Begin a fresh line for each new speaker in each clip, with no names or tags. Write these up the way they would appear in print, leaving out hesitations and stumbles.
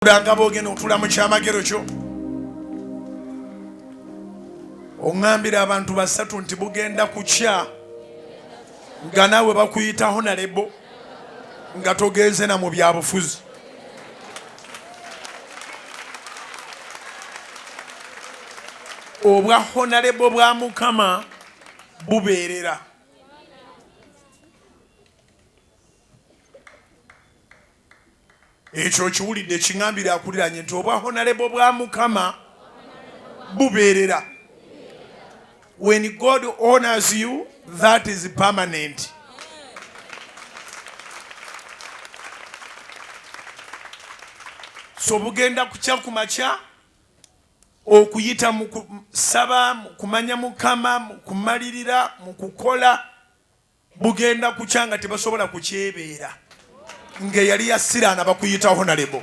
Bogeno otula mu kyamagero kyo ongambira abantu basatu nti bugenda kukya nga naawe bakuyita honalebo nga togenze na mu byabufuzi. Obwa honalebo bwa Mukama bubeerera. Ekyo kiwulidde kiŋambira akuliranye nti obwa honalebo bwa Mukama bubeerera. When God honors you, that is permanent. So bugenda kukya ku makya okuyita mu kusaba, mu kumanya Mukama, mu kumalirira, mu kukola, bugenda kukya nga tebasobola kukyebeera. Nge yali yasirana bakuyita honalebo.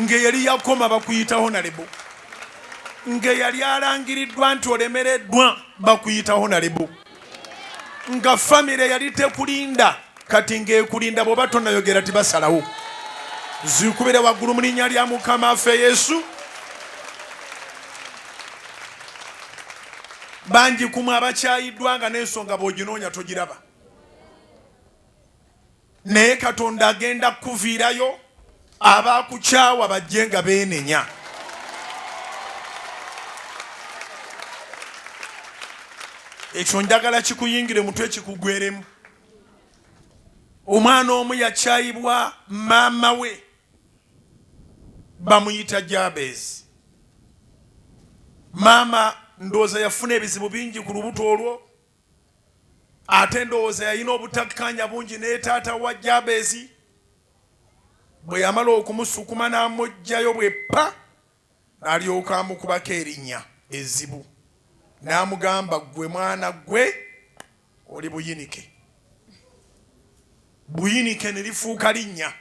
Nge yali yakoma bakuyita honalebo. Nge yali alangiriddwa nti olemereddwa bakuyita honalebo. Nga famire yali tekulinda kati ngekulinda bw'oba tonayogera tibasalawo. Zikubire waggulu mu linnya lya Mukama waffe Yesu. Bangi kumwe abakyayiddwa nga n'ensonga bw'oginoonya togiraba. Naye Katonda agenda kuviirayo abakukyawa bajje nga beenenya. Ekyo njagala kikuyingire mutwe kikugweremu. Omwana omu yakyayibwa maama we bamuyita Jabezi. Maama ndowooza yafuna ebizibu bingi ku lubuto olwo. Ate ndowooza yalina obutakkanya bungi ne taata wa Jabezi bwe yamala okumusukuma n'amugjayo bweppa n'alyoka amukubako erinnya ezzibu n'amugamba gwe mwana gwe oli buyinike. Buyinike ne lifuuka linnya.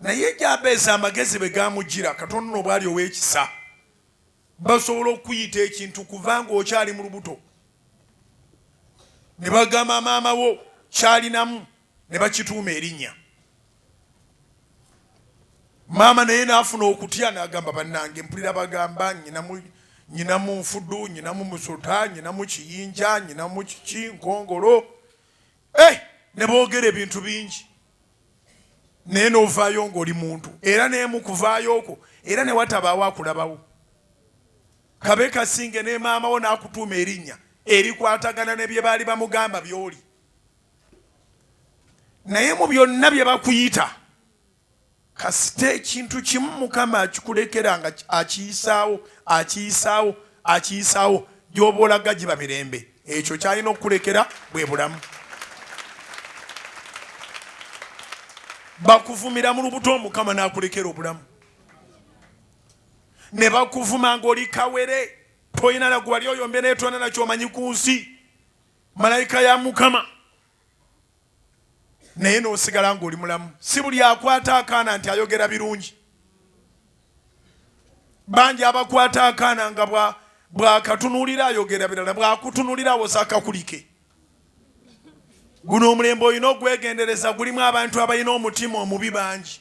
Naye Jabezi amagezi bwe gaamujjira Katonda no bwali ow'ekisa basobola okuyita ekintu kuva ng'okyali mu lubuto. Ne bagamba maama wo kyalinamu ne bakituuma erinnya. Maama naye n'afuna okutya n'agamba bannange mpulira bagamba nyinamu nfuddu, nyinamu musota, nyinamu kiyinja, nyinamu kiki nkongolo. Ne boogera ebintu bingi. Naye n'ovaayo ng'oli muntu. Era naye mu kuvaayo okwo era ne watabaawo akulabawo. Kabe kasinge ne maama wo n'akutuuma erinnya erikwatagana ne bye baali bamugamba by'oli. Naye mu byonna bye bakuyita kasite ekintu kimu Mukama akikulekera nga akiyisaawo gy'oba olaga giba mirembe. Ekyo kyalina okukulekera bwe bulamu. Bakuvumira mu lubuto Mukama n'akulekera obulamu. Ne bakuvuma ng'oli kawere toyina na gwali oyombe n'etwana na kyomanyi ku nsi malayika ya Mukama. Naye n'osigala ng'oli mulamu. Si buli akwata akaana nti ayogera birungi. Bangi abakwata akaana nga bw'akatunuulira ayogera birala, bw'akutunuulira awosa akakulike. Guno omulembe olina ogwegendereza gulimu abantu abalina omutima omubi bangi.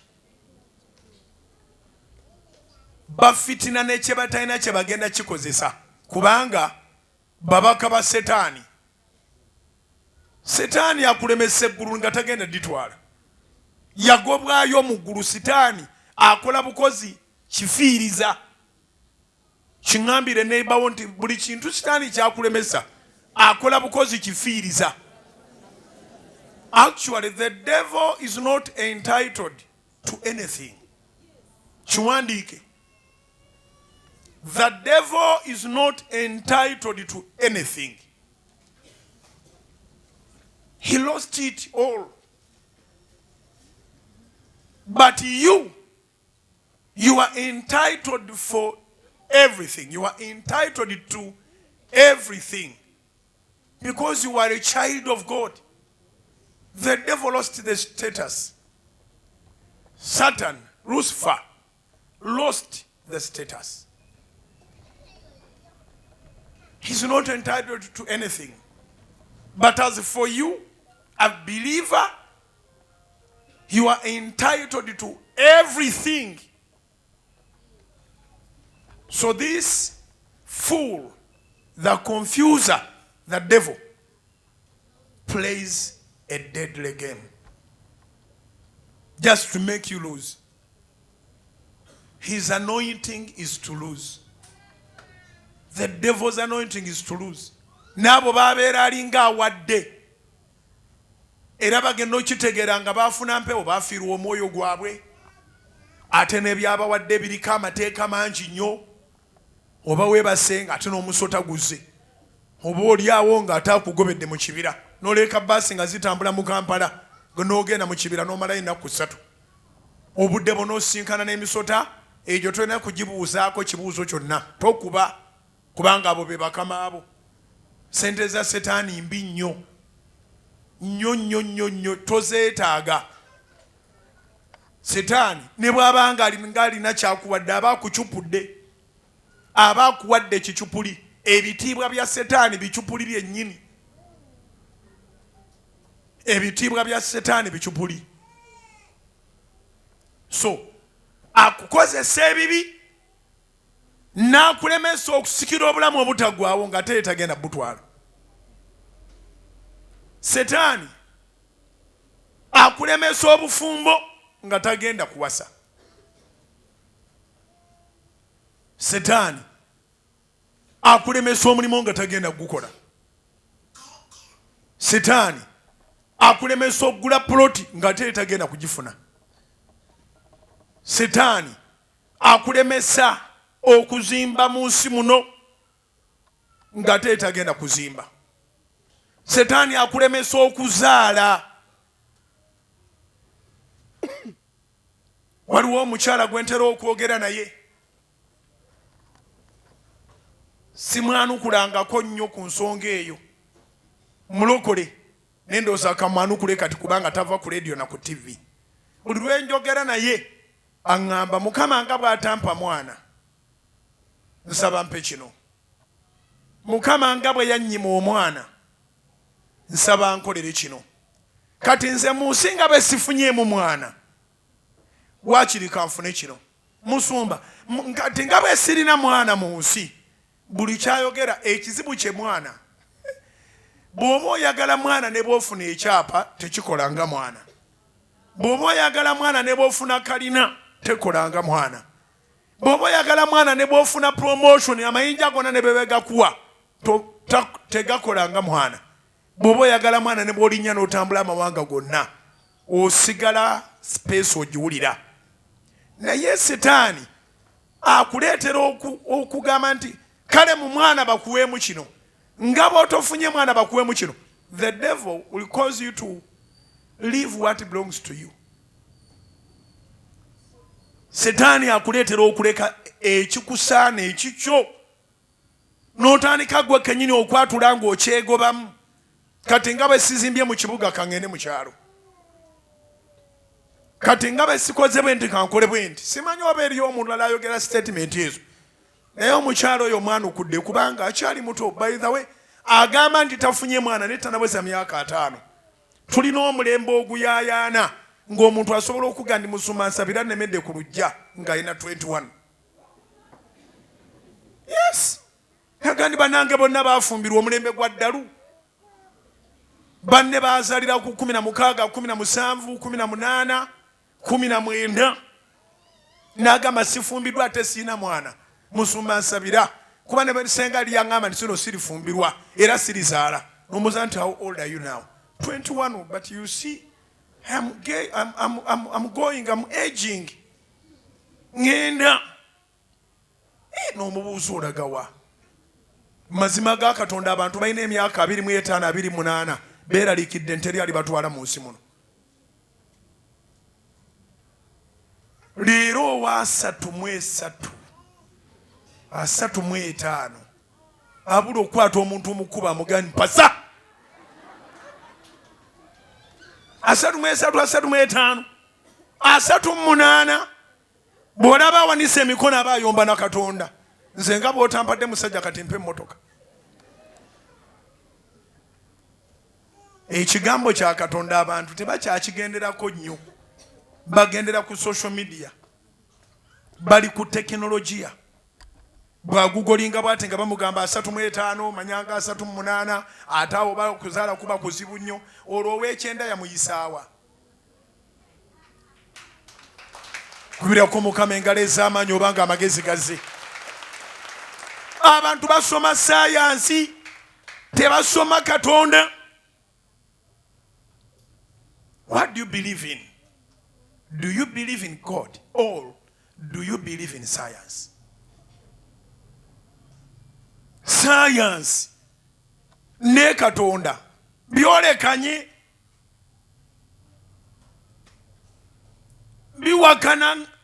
Bafitina n'ekye batalina kye bagenda kikozesa kubanga babaka ba Setaani. Setaani akulemesa eggulu nga tagenda ditwala. Yagobwayo mu ggulu. Setaani akola bukozi kifiiriza. Kiŋambire neighbawo nti buli kintu Setaani kyakulemesa akola bukozi kifiiriza. Actually, the devil is not entitled to anything. Kiwandiike. The devil is not entitled to anything. He lost it all. But you are entitled for everything. You are entitled to everything. Because you are a child of God. The devil lost the status. Satan, Lucifer, lost the status. He's not entitled to anything. But as for you, a believer, You are entitled to everything. So this fool, the confuser, the devil, plays a deadly game just to make you lose. His anointing is to lose. The devil's anointing is to lose. Nabo babeera alinga awadde. Era bagenda okitegeera nga baafuna mpewo baafiirwa omwoyo gwabwe. Ate n'ebyabawadde biriko amateeka mangi nnyo. Oba weebase ng'ate n'omusota guzze. Oba oliawo ng'ate akugobedde mu kibira. N'oleka bbaasi nga zitambula mu Kampala. N'ogenda mu kibira n'omalayo ennaku 3. Obudde bwo n'osinkana n'emisota. Egyo tolina kugibuuzaako kibuuzo kyonna. Tokuba. Kubanga abo be bakama abo. Sente za Setaani mbi nnyo. Nnyo tozeetaaga. Setaani ne bw'abanga alina kyakuwadde aba akucupudde. Aba akuwadde ekicupuli. Ebitiibwa bya Setaani bicupuli byennyini. Ebitiibwa bya Setaani bicupuli. So akukozesa ebibi n'akulemesa okusikira obulamu obutaggwaawo nga ate tagenda butwala. Setaani akulemesa obufumbo nga tagenda kuwasa. Setaani akulemesa omulimu nga tagenda gukola. Setaani akulemesa okugula ploti nga ate tagenda kugifuna. Setaani akulemesa okuzimba mu nsi muno nga ate tagenda kuzimba. Setaani akulemesa okuzaala. Waliwo omukyala gwentera okwogera naye simwanukulangako nnyo ku nsonga eyo. Mulokole nendooza akamwanukule kati kubanga tava ku radio na ku TV. Buli lwe njogera naye aŋŋamba Mukama nga bw'atampa mwana nsaba mpe kino. Mukama nga bwe yannyima omwana nsaba nkolere kino. Kati nze mu nsi nga bwe sifunyeemu mwana waakiri kanfune kino. Musumba kati nga bwe sirina mwana mu nsi buli kyayogera ekizibu kye mwana. Bw'oba oyagala mwana ne bw'ofuna ekyapa tekikola nga mwana. Bw'oba oyagala mwana ne bw'ofuna kalina tekola nga mwana. Bw'oba oyagala mwana ne bw'ofuna promotion amayinja gonna ne bebegakuwa tegakola nga mwana. Bw'oba oyagala mwana ne bw'olinnya n'otambula amawanga gonna osigala space ogiwulira. Naye Setaani akuleetera okugamba nti kale mu mwana bakuweemu kino. Nga bw'otofunye mwana bakuweemu kino. The devil will cause you to leave what belongs to you. Setaani akuleetera okuleka ekikusaana ekikyo n'otandika gwe kennyini okwatula ng'okyegobamu. Kati nga bwe sizimbye mu kibuga kangende mu kyalo. Kati nga bwe sikoze bwe nti kankole bwe nti. Simanyi oba eriyo omulala ayogera statement ezo. Naye omukyalo oyo omwana okudde kubanga akyali muto. By the way, agamba nti tafunye mwana ne tanaweza myaka 5. Tulina omulembe oguyaayaana ng'omuntu asobola okuga ndi musuma nsabira nemedde ku lujja ng'alina 21. Yes. Agandi bannange bonna baafumbirwa omulembe gwa ddalu. Banne baazalira ku 16, 17, 18, 19. N'agamba sifumbiddwa ate siina mwana. Musuma nsabira. Kuba ne senga liyaŋŋamba nti sino sirifumbirwa era sirizaala. N'omubuuza nti how old are you now? 21, but you see, I'm going, I'm aging. Ngenda. N'omubuuza olaga wa? Mazima ga Katonda abantu balina emyaka 25, 28 beeraliikidde nteri alibatwala mu nsi muno. Leero wa 33, 35 abula okwata omuntu omukuba amugani mpasa. 33, 35, 38 bw'olaba awanise emikono aba ayomba na Katonda. Nze nga bw'otampadde musajja kati mpe emmotoka. Ekigambo kya Katonda abantu tebakyakigenderako nnyo. bagendera ku social media bali ku teknolojia bwagugolinga bwate nga bamugamba 35 manyanga 38 atawo bakuzaala kuba kuzibu nnyo olwo ow'ekyenda yamuyisaawa kubirako Mukama engalo ez'amaanyi obanga amagezi gaze abantu basoma sayansi tebasoma Katonda. What do you believe in? Do you believe in God or do you believe in science? Science ne Katonda byolekanye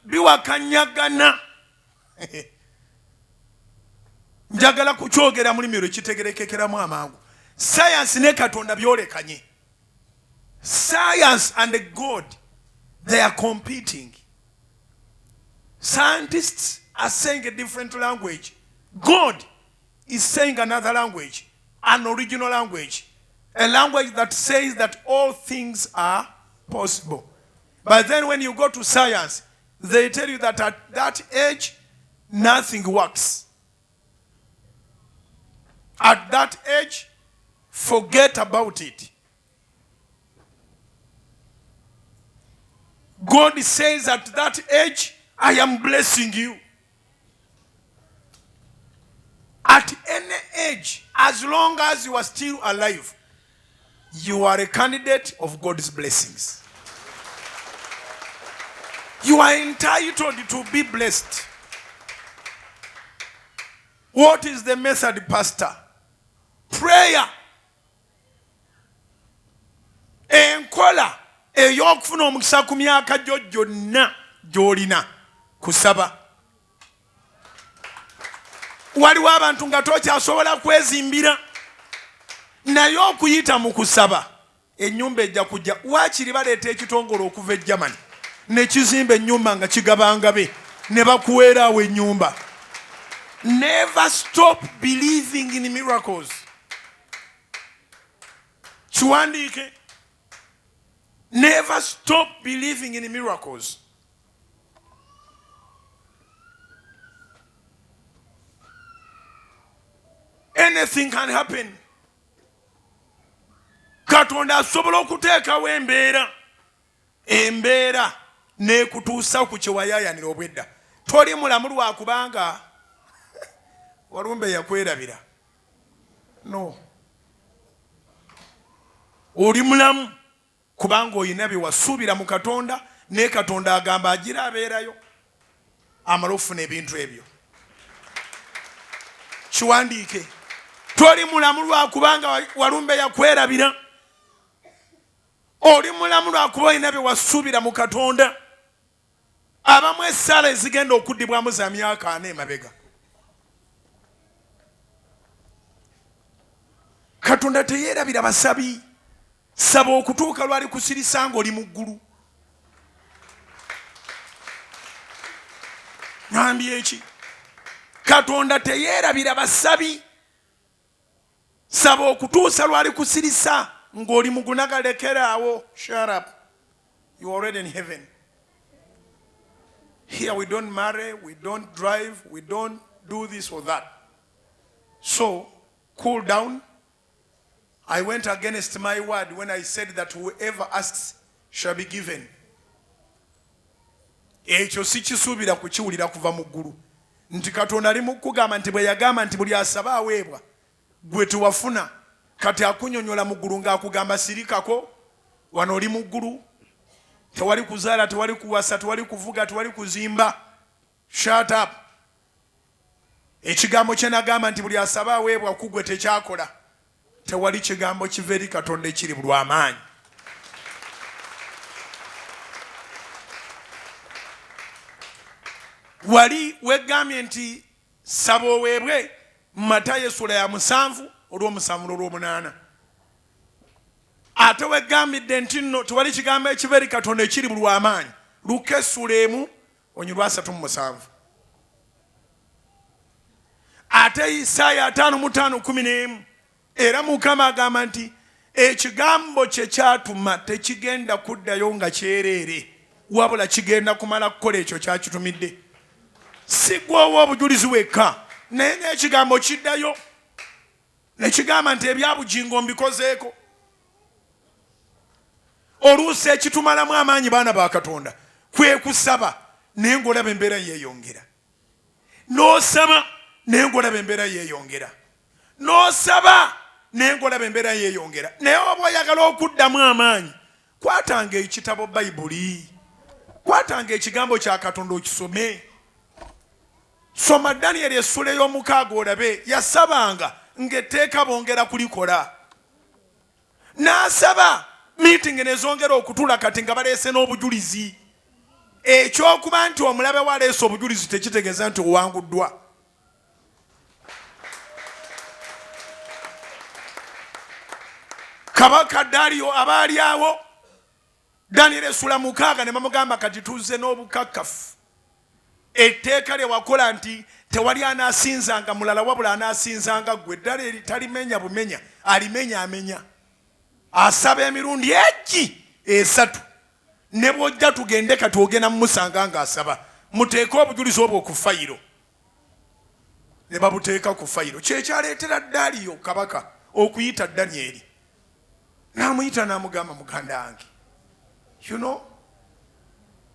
biwakanyagana. Njagala kukyogera muri miro kitegerekekeramu amangu. Science ne Katonda byolekanye. Science and God, they are competing. Scientists are saying a different language. God is saying another language, an original language, a language that says that all things are possible. But then when you go to science, they tell you that at that age, nothing works. At that age, forget about it. God says at that age, I am blessing you. At any age, as long as you are still alive, you are a candidate of God's blessings. You are entitled to be blessed. What is the method, Pastor? Prayer. Enkola. Eyokufuna omukisa ku myaka gyo gyonna gy'olina kusaba. Waliwo abantu nga tokyasobola kwezimbira naye okuyita mu kusaba ennyumba ejja kujja. Waakiri baleeta ekitongole okuva e Germany ne kizimba ennyumba nga kigabangabe ne bakuweera awo ennyumba. Never stop believing in miracles. Kiwandiike. Never stop believing in miracles. Anything can happen. Katonda asobola okuteekawo embeera n'ekutuusa ku kye wayaayanira obwedda. Toli mulamu lwa kubanga Walumbe yakwerabira. No. Oli mulamu kubanga oyina bye wasuubira mu Katonda ne Katonda agamba agira abeerayo amala ofuna ebintu ebyo. Kiwandiike. Toli mulamu lwa kubanga Walumbe yakwerabira. Oli mulamu lwa kuba oyina bye wasuubira mu Katonda. Abamu essaala ezigenda okuddibwamu za myaka 4 emabega. Katonda teyeerabira basabi. Saba okutuuka lwali kusirisa ng'oli mu ggulu. Ngambye eki? Katonda teyeerabira basabi. Saba okutuusa lwali kusirisa ng'oli mu ggulu. Nagalekerawo. Shut up. You are already in heaven. Here we don't marry, we don't drive, we don't do this or that. So, cool down. I went against my word when I said that whoever asks shall be given. Ekyo sikisuubira kukiwulira kuva mu ggulu. Nti Katonda ali mu kugamba nti bwe yagamba nti buli asaba aweebwa gwe tuwafuna kati akunyonyola mu ggulu ng'akugamba sirikako wano oli mu ggulu. Tewali kuzaala, tewali kuwasa, tewali kuvuga, tewali kuzimba. Shut up. Ekigambo kye nagamba nti buli asaba aweebwa kugwe tekyakola. Tewali kigambo kiva eri Katonda ekiri bulwamaanyi. Wali wegambye nti saba oweebwe Matayo essula ya 7 olw'omusanvu olw'omunaana. Ate wegambidde nti nno tewali kigambo ekiva eri Katonda ekiri bulwamaanyi. Luka essula 1 onyirwa 37. Ate Isaaya 55:11. Era Mukama agamba nti ekigambo kye kyatuma tekigenda kuddayo nga kyereere wabula kigenda kumala kukola ekyo kyakitumidde. Sigwawo obujulizi wekka naye n'ekigambo kiddayo ne kigamba nti ebya Bujjingo mbikozeeko. Oluusi ekitumalamu amaanyi baana ba Katonda kwe kusaba naye ng'olaba embeera yeeyongera. N'osaba naye ng'olaba embeera yeeyongera. N'osaba naye ng'olaba embeera yeeyongera. Naye oba oyagala okuddamu amaanyi, kwatanga ekitabo Bayibuli, kwatanga ekigambo kya Katonda okisome. Soma Danyeri essula ey'omukaaga olabe yasabanga ng'etteeka bongera kulikola. N'asaba meeting nezongera okutula kati nga baleese n'obujulizi. Ekyokuba nti omulabe waleese obujulizi tekitegeeza nti owanguddwa. Kabaka Dario abaali awo Danyeri essula 6 ne bamugamba kati tuzze n'obukakkafu. Etteeka lye wakola nti tewali anaasinzanga mulala wabula anaasinzanga ggwe. Danyeri talimenya bumenya, alimenya amenya. Asaba emirundi egi 3 ne bw'ojja tugende kati ogenda mumusanga ng'asaba. Muteeke obujulizi obwo ku fayiro. Ne babuteeka ku fayiro. Kyekyaleetera Dario kabaka okuyita Danyeri. N'amuyita n'amugamba muganda wange, you know,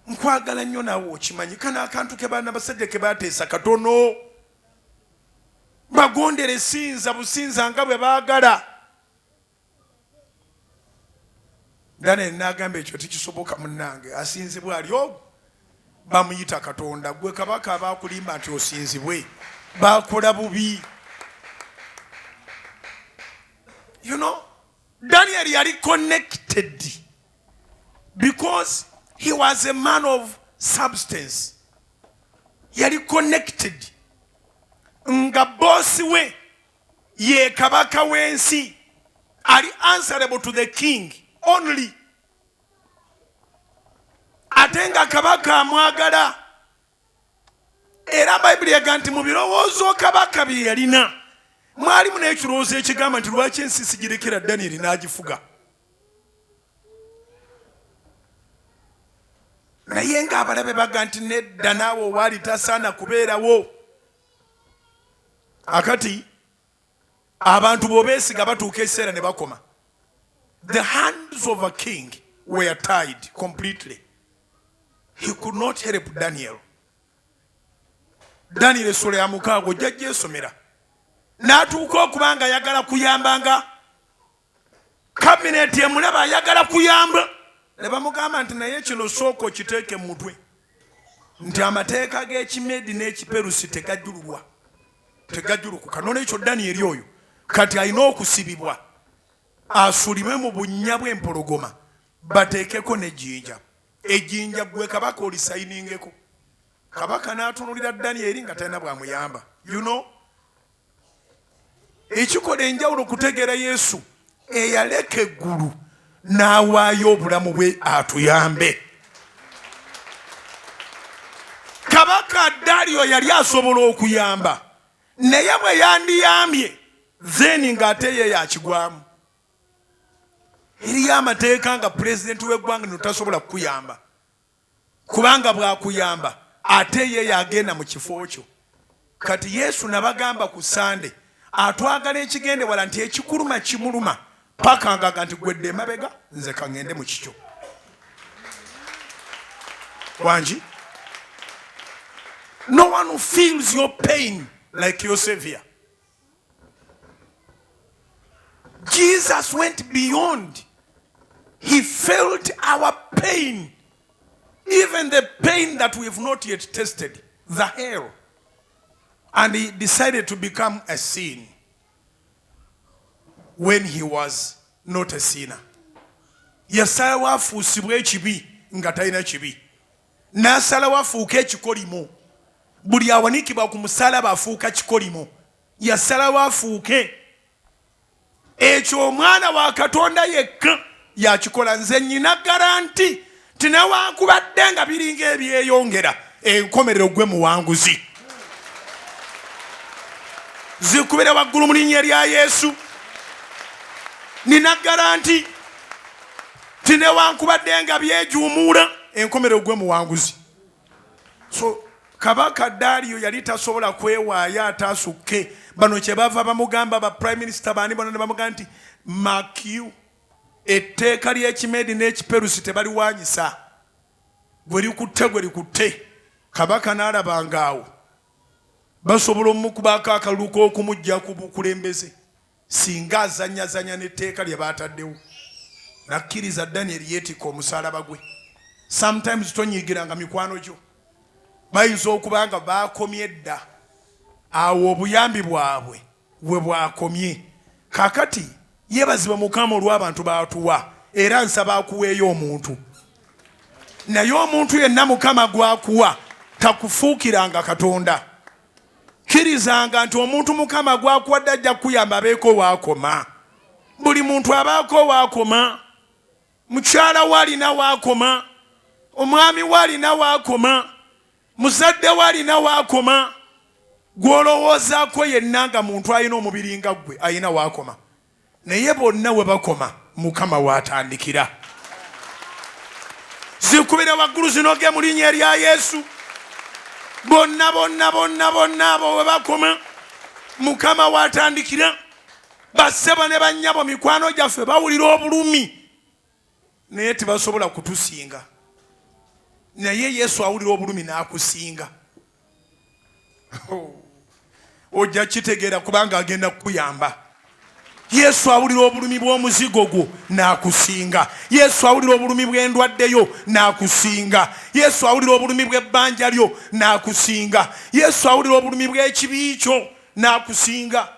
nkwagala nnyo naawe okimanyi kana akantu ke baana basajja ke baateesa katono. Bagondere sinza businza nga bwe baagala. Danyeri n'agamba ekyo tekisoboka munnange, asinzibwe ali ogwo bamuyita Katonda. Gwe kabaka abaakulimba nti osinzibwe baakola bubi. You know, Daniel yali connected because he was a man of substance. Yali connected. Nga bosi we ye kabaka w'ensi ali answerable to the king only. Atenga kabaka amwagala. Era Bayibuli egaa nti mu birowoozo kabaka bye yalina mwalimu n'ekirowoozo ekigamba nti lwaki ensi sigirekera Danyeri n'agifuga. Naye ng'abalabe baga nti nedda naawe owaali tasaana kubeerawo. Akati abantu b'obeesiga batuuka ekiseera ne bakoma. The hands of a king were tied completely. He could not help Daniel. Daniel essula ya 6 jjajja esomera. N'atuuka okuba nga ayagala kuyambanga kabineti emulaba ayagala kuyamba. Ne bamugamba nti naye kino sooka okiteeke mu mutwe nti amateeka g'Ekimedi n'Ekiperusi tegajjululwa. Tegajjulukuka. Noolwekyo Danyeri oyo kati alina okusibibwa asulibwe mu bunnya bw'empologoma bateekeko n'ejjinja. Ejjinja gwe kabaka olisayiningeko. Kabaka n'atunulira Danyeri nga talina bw'amuyamba. You know, ekikola enjawulo kutegeera Yesu eyaleka eggulu n'awaayo obulamu bwe atuyambe. Kabaka Dario yali asobola okuyamba naye bwe yandiyambye then ng'ate ye yakigwamu. Eriyo amateeka nga pulezidenti w'eggwanga notasobola kukuyamba kubanga bw'akuyamba ate ye yagenda mu kifo kyo. Kati Yesu nabagamba ku Sande atwagala ekigende wala nti ekikuluma kimuluma paka ngaga nti gwedde emabega nze kangende mu kikyo. Wanji, no one who feels your pain like your Savior. Jesus went beyond. He felt our pain, even the pain that we have not yet tested, the hell. And he decided to become a sin when he was not a sinner. Yasalawo afuusibwe ekibi nga talina kibi. N'asalawo afuuke ekikolimo. Buli awanikibwa ku musalaba afuuka kikolimo. Yasalawo afuuke. Ekyo omwana wa Katonda yekka yakikola. Nze nnyina garanti tinewankubadde nga biringa ebyeyongera enkomerero gwe muwanguzi. Zikubira waggulu mu linnya lya Yesu. Nina garanti tinewankubadde nga byejuumuula enkomerero gwe muwanguzi. So Kabaka Dario yali tasobola kwewaayo ataasukke. Bano kye bava bamugamba ba prime minister bani bano ne bamugamba nti Makiu etteeka ly'Ekimedi n'Ekiperusi tebaliwanyisa. Gwe likutte. Kabaka n'alabanga awo basobola omukubaako akalulu k'okumujja ku bukulembeze singa azanyazanya n'etteeka lye baataddewo. Nakkiriza Daniel yeetika omusalaba gwe. Sometimes tonyiigiranga mikwano gyo. Bayinza okuba nga baakomye dda awo obuyambi bwabwe bwe bwakomye. Kaakati yeebazibwa Mukama olw'abantu baatuwa era nsaba akuweeyo omuntu. Naye omuntu yenna Mukama gwakuwa takufuukiranga Katonda. Kirizanga nti omuntu Mukama gwakuwadde ajja kuyamba abeeko waakoma. Buli muntu abaako waakoma. Mukyala waalina waakoma. Omwami waalina waakoma. Muzadde waalina waakoma. Gw'olowoozaako yenna nga muntu alina omubiri nga gwe alina waakoma. Naye bonna we bakoma Mukama waatandikira. Zikubira waggulu zinoge mu linnya erya Yesu. Bonna abo we bakoma Mukama waatandikira. Bassebo ne bannyabo mikwano gyaffe bawulira obulumi naye tebasobola kutusinga. Naye Yesu awulira obulumi n'akusinga. Ojja kitegeera kubanga agenda kukuyamba. Yesu awulira obulumi bw'omuzigo gwo n'akusinga. Yesu awulira obulumi bw'endwaddeyo n'akusinga. Yesu awulira obulumi bw'ebbanja lyo n'akusinga. Yesu awulira obulumi bw'ekibi kyo n'akusinga.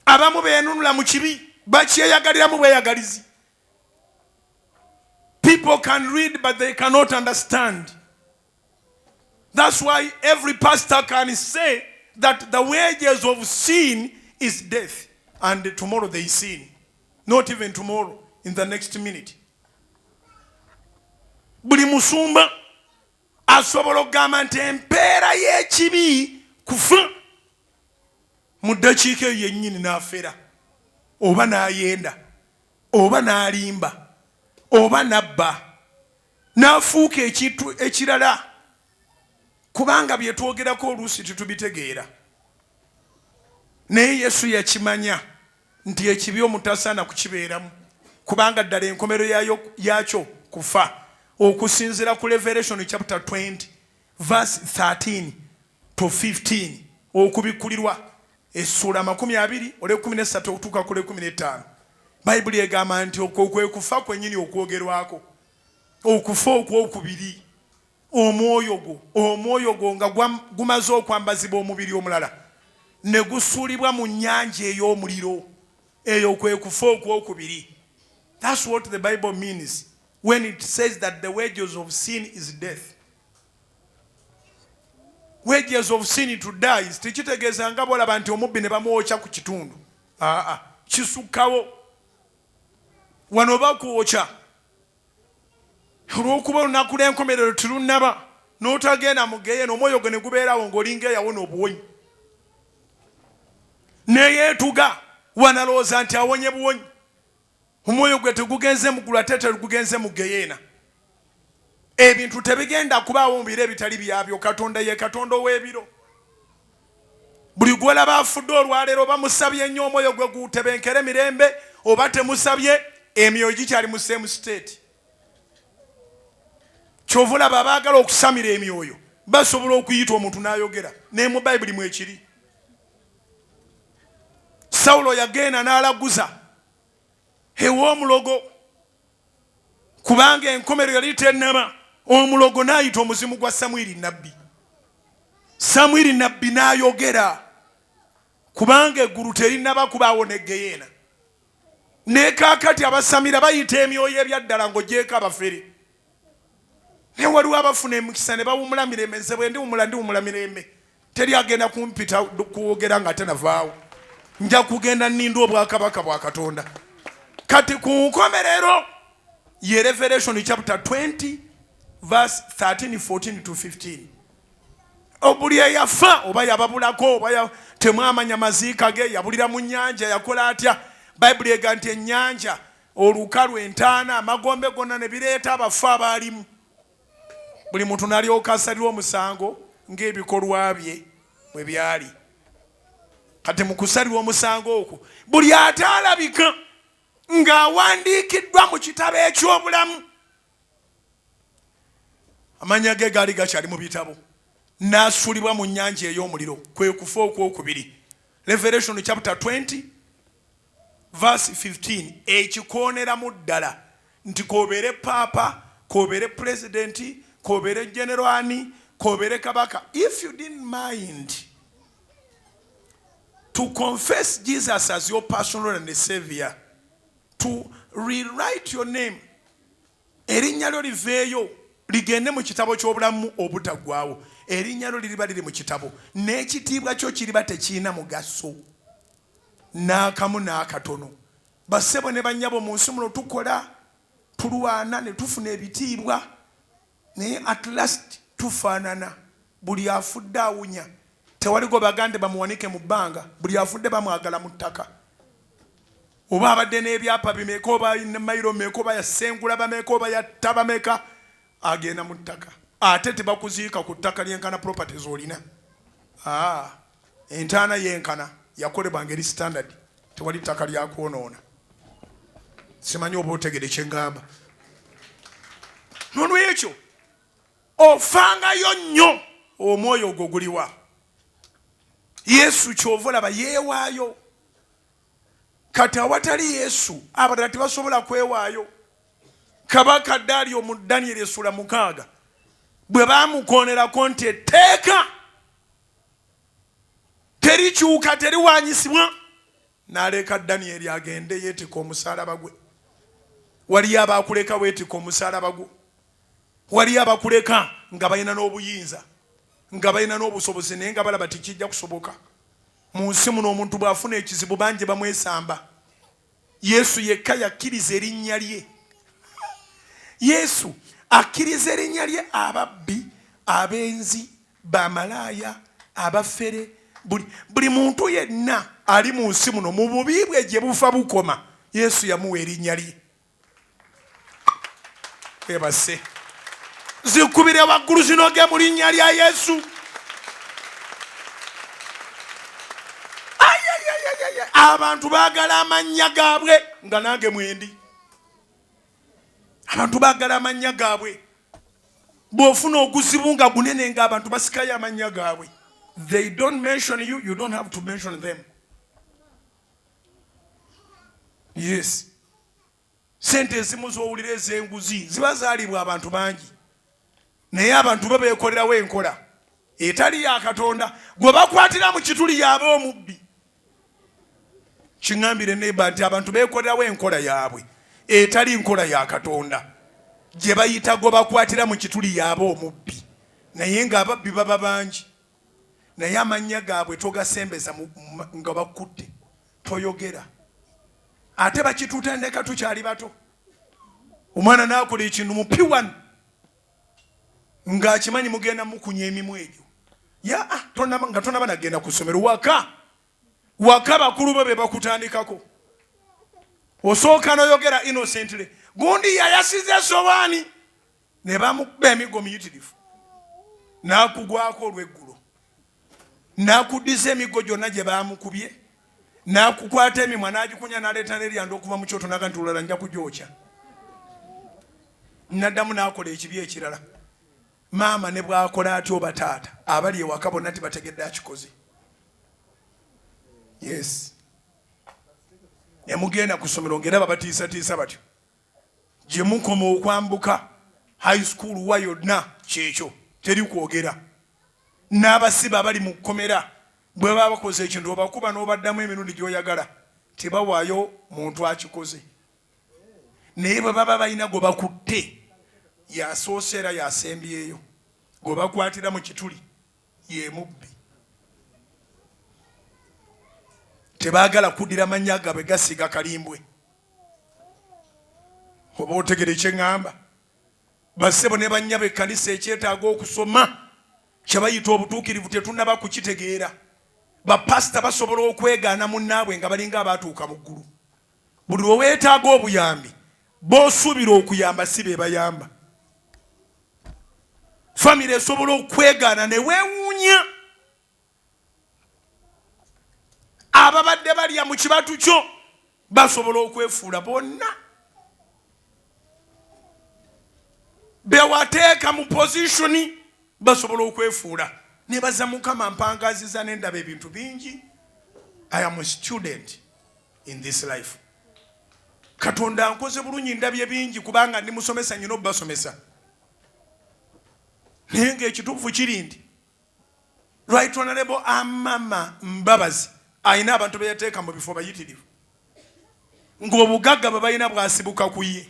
Abamu beenunula mu kibi bakyeyagaliramu bweyagalizi. People can read but they cannot understand. That's why every pastor can say that the wages of sin is death. And tomorrow they sin. Not even tomorrow, in the next minute. Buli musumba asobola okugamba nti empeera y'ekibi kufa. Mu ddakiika eyo yennyini n'afera. Oba n'ayenda. Oba n'alimba. Oba n'abba. N'afuuka ekintu ekirala. Kubanga bye twogerako oluusi tetubitegeera. Naye Yesu yakimanya nti ekibi omutasaana kukibeeramu. Kubanga ddala enkomerero yakyo kufa. Okusinziira ku Revelation chapter 20 verse 13 to 15 okubikulirwa essula 20 ole 13 okutuuka ku 15. Bayibuli egamba nti okwo kwe kufa kwennyini okwogerwako. Okufa okwokubiri. Omwoyo gwo nga gumaze okwambazibwa omubiri omulala ne gusuulibwa mu nnyanja ey'omuliro. Eyo kwe kufa okwokubiri. That's what the Bible means when it says that the wages of sin is death. Wages of sin to die is tekitegeeza nga bolaba nti omubbi ne bamwokya ku kitundu. Kisukkawo. Wano bakwokya. Olw'okuba olunaku lw'enkomerero terunnaba n'otagenda mu geyeena omwoyo gwe ne gubeerawo ng'olinga eyawona obuwonyi. Neyeetuga wanalowooza nti awonye buwonyi. Omwoyo gwe tegugenze mu ggulu ate tegugenze mu geyeena. Ebintu tebigenda kubaawo mu biro ebitali byabyo. Katonda ye Katonda ow'ebiro. Buli gw'olaba afudde olwaleero bamusabye nnyo omwoyo gwe gutebenkere mirembe oba temusabye emyoyo gikyali mu same state. Kyova olaba abaagala okusamira emyoyo basobola okuyita omuntu n'ayogera. Ne mu Bayibuli mwekiri. Sawulo yagenda n'alaguza ew'omulogo kubanga enkomerero yali tennaba. Omulogo n'ayita omuzimu gwa Samwiri nabbi. Samwiri nabbi n'ayogera kubanga eggulu terinnaba kubaawo ne geyeena. Ne kaakati abasamira bayita emyoyo ebyaddala ng'ogyeko abafere. Ne waliwo abafuna emikisa ne bawumula mirembe. Nze bwe ndiwumula mirembe teri agenda kumpita kuwogera nga tenavaawo. Nja kugenda nninda obwakabaka bwa Katonda. Kati ku nkomerero ye Revelation chapter 20 verse 13, 14 to 15. Obuli yafa oba yababulako oba temwamanya maziika ge yabulira mu nnyanja yakola atya. Bayibuli ega nti ennyanja olukalu entaana amagombe gonna ne bireeta abafu abaalimu buli muntu n'alyoka asalirwa omusango ng'ebikolwa bye bwe byali. Kati mu kusalirwa omusango okwo buli ataalabika ng'awandiikiddwa mu kitabo eky'obulamu amanya ge gaali gakyali mu bitabo n'asuulibwa mu nnyanja ey'omuliro, kwe kufa okwokubiri. Revelation chapter 20 verse 15 ekikooneramu ddala nti kobeere paapa, kobeere pulezidenti, kobeere generani, kobeere kabaka. If you didn't mind to confess Jesus as your personal and savior, to rewrite your name, erinnya lyo liveeyo ligende mu kitabo ky'obulamu obutaggwaawo, erinnya lyo liriba liri mu kitabo, n'ekitiibwa kyo kiriba tekiina mugaso n'akamu n'akatono. Bassebo ne bannyabo mu nsi muno tukola, tulwana ne tufuna ebitiibwa, naye at last tufaanana. Buli afudde awunya, tewaligo bagande bamuwanike mu bbanga, buli afudde bamwagala mu ttaka. Oba abadde n'ebyapa bimeka, oba mayiro meka, oba yasengula bameka, oba yatta bameka, agenda mu ttaka. Ate tebakuziika ku ttaka lyenkana properties olina. Entaana yenkana yakolebwa ngeri standard, tewali ttaka lya kwonoona. Simanyi oba otegere kye ngamba. Nolwekyo ofangayo nnyo omwoyo ogwo guliwa. Yesu ky'ova olaba yeewaayo. Kati awatali Yesu abalala tebasobola kwewaayo. Kabaka Dario mu Daniel essula 6 bwe bamukoonerako nti etteeka terikyuka teriwanyisibwa, n'aleka Daniel agende yeetika omusalaba gwe. Waliyo abakuleka weetika omusalaba gwe. Waliyo abakuleka nga balina n'obuyinza, nga balina n'obusobozi, naye nga balaba tikijja kusoboka. Mu nsi muno omuntu bw'afuna ekizibu bangi bamwesamba. Yesu yekka yakkiriza erinnya lye. Yesu akkiriza erinnya lye ababbi, abenzi, bamalaaya, abafere, buli muntu yenna ali mu nsi muno mu bubi bwe gye bufa bukoma, Yesu yamuwa erinnya lye. Ebase zikubire waggulu zinoge mu linnya lya Yesu. Abantu baagala amannya gaabwe nga nange mwendi. Abantu baagala amannya gaabwe. Bw'ofuna oguzibu nga gunene nga abantu basikayo amannya gaabwe. They don't mention you, you don't have to mention them. Yes. Sente ezimu z'owulira ez'enguzi ziba zaalibwa abantu bangi. Naye abantu beekolerawo enkola etali ya Katonda. Gwe bakwatira mu kituli yaba omubbi. Kiŋŋambire neba nti abantu beekolerawo enkola yaabwe etali nkola ya Katonda, gye bayita gwe bakwatira mu kituli yaba omubbi. Naye ng'ababbi baba bangi, naye amannya gaabwe togasembeza nga bakutte, toyogera. Ate bakitutendeka tukyali bato. Omwana n'akola ekintu mu P1 ng'akimanyi mugenda mukunya emimu egyo. Nga tonaba nagenda ku ssomero waka bakulu be bakutandikako. Osooka n'oyogera innocently. Gundi yayasize esowaani ne bamukuba emigo miyitirivu, n'akugwako olw'eggulu, n'akuddiza emigo gyonna gye bamukubye, n'akukwata emimwa n'agikunya n'aleeta n'eryanda okuva mu kyoto n'aga nti olala nja kugyokya. N'addamu n'akola ekibi ekirala. Maama ne bw'akola atyo oba taata, abali ewaka bonna tebategedde akikoze. Yes. Ne mugenda ku ssomero ng'era babatiisatiisa batyo. Gye mukoma okwambuka high school wa yonna kyekyo, teri kwogera. N'abasiba abali mu kkomera bwe baba bakoze ekintu obakuba n'obaddamu emirundi gy'oyagala, tebawaayo muntu akikoze. Naye bwe baba balina gwe bakutte, yasoose era yasembyeyo, gwe bakwatira mu kituli ye mubbi. Tebaagala kuddira mannya gaabwe gasiga kalimbwe. Oba otegere kye ŋŋamba. Bassebo ne bannya b'ekkanisa ekyetaaga okusoma kye bayita obutuukirivu tetunnaba kukitegeera. Bapasita basobola okwegaana munnaabwe nga balinga abaatuuka mu ggulu. buli lwe weetaaga obuyambi b'osuubira okuyamba si be bayamba. Famire esobola okwegaana ne weewuunya. Ababadde balya mu kibatu kyo basobola okwefuula bonna. Bewateeka mu positioni basobola okwefuula. Nebaza Mukama mpangaziza n'endaba ebintu bingi. I am a student in this life. Katonda nkoze bulungi ndabye bingi kubanga ndi musomesa nyino basomesa. Naye ng'ekituufu kiri nti Right Honorable Amama Mbabazi ayina abantu be yateeka mu bifo bayitirivu. Ng'obugagga bwe balina bwasibuka ku ye.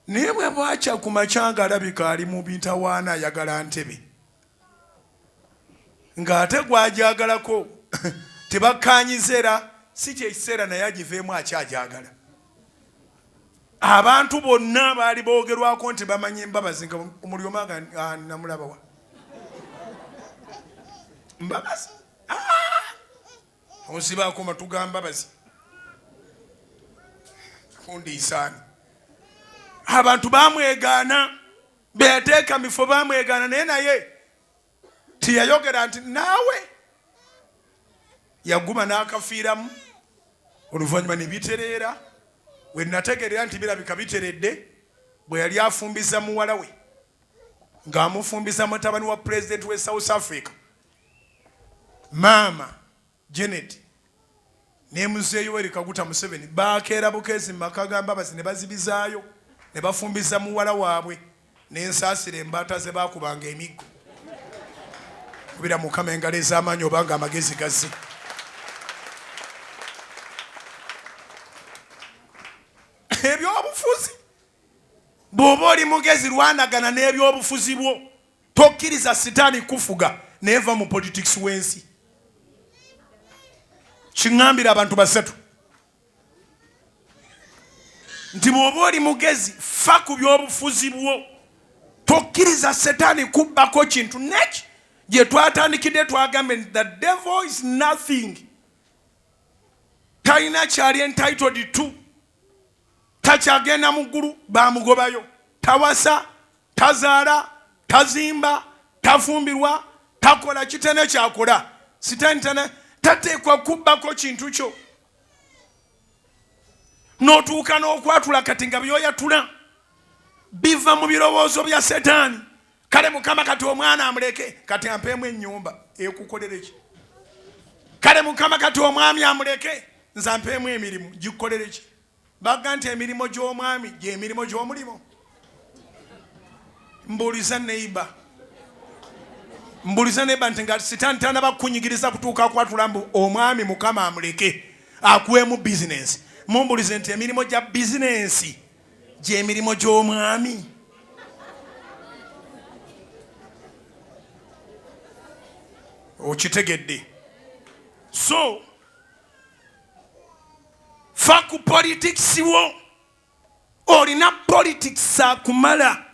Naye bwe bwakya ku makyanga alabika ali mu bintawaana ayagala ntebe. Ng'ate gw'ajagalako tebakkaanyiza si kye kiseera naye agiveemu akyajagala. Abantu bonna baali boogerwako nti bamanyi Mbabazi nga omulyomu nga namulabawa. Mbabazi onsibaako matu ga Mbabazi kundiisaani. Abantu bamwegaana beyateeka mifo bamwegaana naye tiyayogera nti naawe. Yaguma n'akafiiramu oluvannyuma ne bitereera. We nategeerera nti birabika biteredde bwe yali afumbiza muwala we ng'amufumbiza mutabani wa President we South Africa Maama Janet ne muzeeyi Yoweri Kaguta Museveni baakeera bukeezi mu maka ga Mbabazi ne bazibizaayo ne bafumbiza muwala waabwe n'ensaasira embaata ze baakubanga emiggo. Kubira Mukama engalo ez'amaanyi obanga amagezi gazze. Ebyobufuzi bw'oba oli mugezi lwanagana n'ebyobufuzi bwo tokkiriza sitaani kufuga neeva mu politics w'ensi. Kiŋŋambira abantu basatu nti bw'oba oli mugezi fa ku byobufuzi bwo tokkiriza sitaani kubbako kintu neki gye twatandikidde twagambe nti the devil is nothing. Talina kyali entitled to. Takyagenda mu ggulu bamugobayo. Tawasa, tazaala, tazimba, tafumbirwa, takola kitene kyakola. Sitaani tateekwa kubbako kintu kyo. N'otuuka n'okwatula kati nga byoyatula biva mu birowoozo bya Setaani. Kale Mukama kati omwana amuleke kati ampeemu ennyumba ekukolere ki? Kale Mukama kati omwami amuleke nze ampeemu emirimu gikukolere ki? Baga nti emirimo gy'omwami gy'emirimo gy'omulimo. Mbuuliza neiba nti nga Sitaani tanaba kukunyigiriza kutuuka akwatula mbu omwami Mukama amuleke akuweemu bizinensi. Mumbuulize nti emirimo gya bizinensi gy'emirimo gy'omwami. Okitegedde. So fa ku politics wo. Olina politics akumala.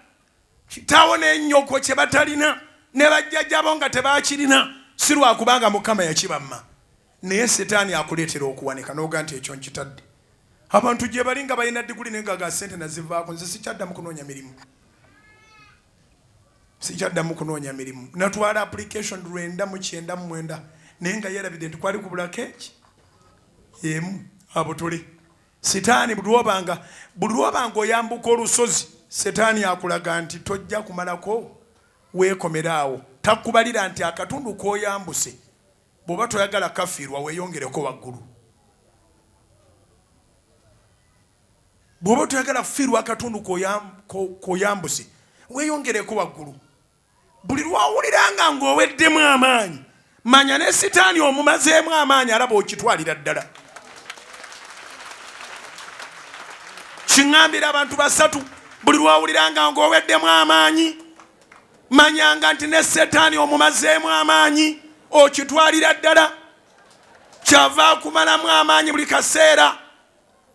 Kitaawo n'ennyoko kye batalina ne bajjajjabo nga tebaakirina si lwakubanga Mukama yakibamma. Naye Setaani akuleetera okuwanika n'oga nti ekyo nkitadde. Abantu gye bali nga balina diguli nenga ga ssente nazivaako nze sikyaddamu kunoonya mirimu. Sikyaddamu kunoonya mirimu. Natwala application 999 naye nga yerabidde nti kwali kubulako eki emu abo tuli. Setaani buli lwobanga oyambuka olusozi Setaani akulaga nti tojja kumalako weekomeraawo. Takubalira nti akatundu k'oyambuse bw'oba toyagala kafiirwa weeyongereko waggulu. Bw'oba toyagala kufiirwa akatundu k'oyambuse weeyongereko waggulu. Buli lwawuliranga ng'oweddemu amaanyi manya ne Setaani omumazeemu amaanyi alaba okitwalira ddala. Kiŋŋambira abantu basatu buli lwawuliranga ng'oweddemu amaanyi manyanga nti ne Setaani omumazeemu amaanyi okitwalira ddala. Kyava akumalamu amaanyi buli kaseera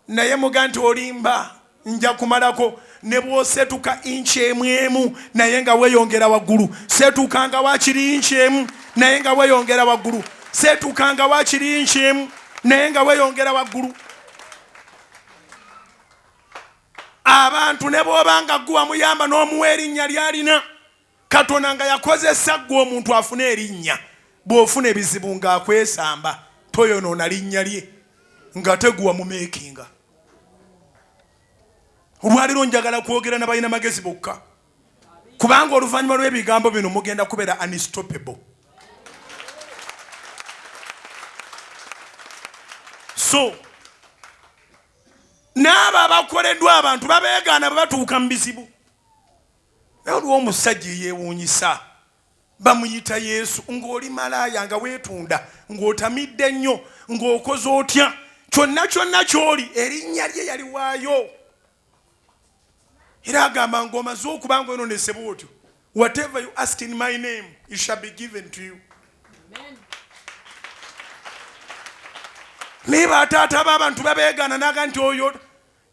naye muga nti olimba nja kumalako. Ne bw'osetuka inchi emu naye nga weeyongera waggulu. Setukanga wakiri inchi emu naye nga weeyongera waggulu. Setukanga wakiri inchi emu naye nga weeyongera waggulu. abantu ne bw'obanga gwe muyamba n'omuwa erinnya ly'alina Katonda nga yakozesa gwe omuntu afune erinnya bw'ofuna ebizibu ng'akwesamba toyonoona linnya lye nga teguwa mu meekinga. Olwaliro njagala kwogera n'abalina magezi bokka kubanga oluvannyuma lw'ebigambo bino mugenda kubeera unstoppable. So n'abo abakoleddwa abantu babeegaana bwe batuuka mu bizibu. Naye olwo omusajja yeewuunyisa bamuyita Yesu ng'oli malaaya nga weetunda ng'otamidde ennyo ng'okoze otya kyonna kyonna ky'oli erinnya lye yaliwaayo. Era agamba ng'omaze okuba ng'oyononesebwa otyo whatever you ask in my name it shall be given to you. Amen. Naye bataata b'abantu babeegaana naga nti oyo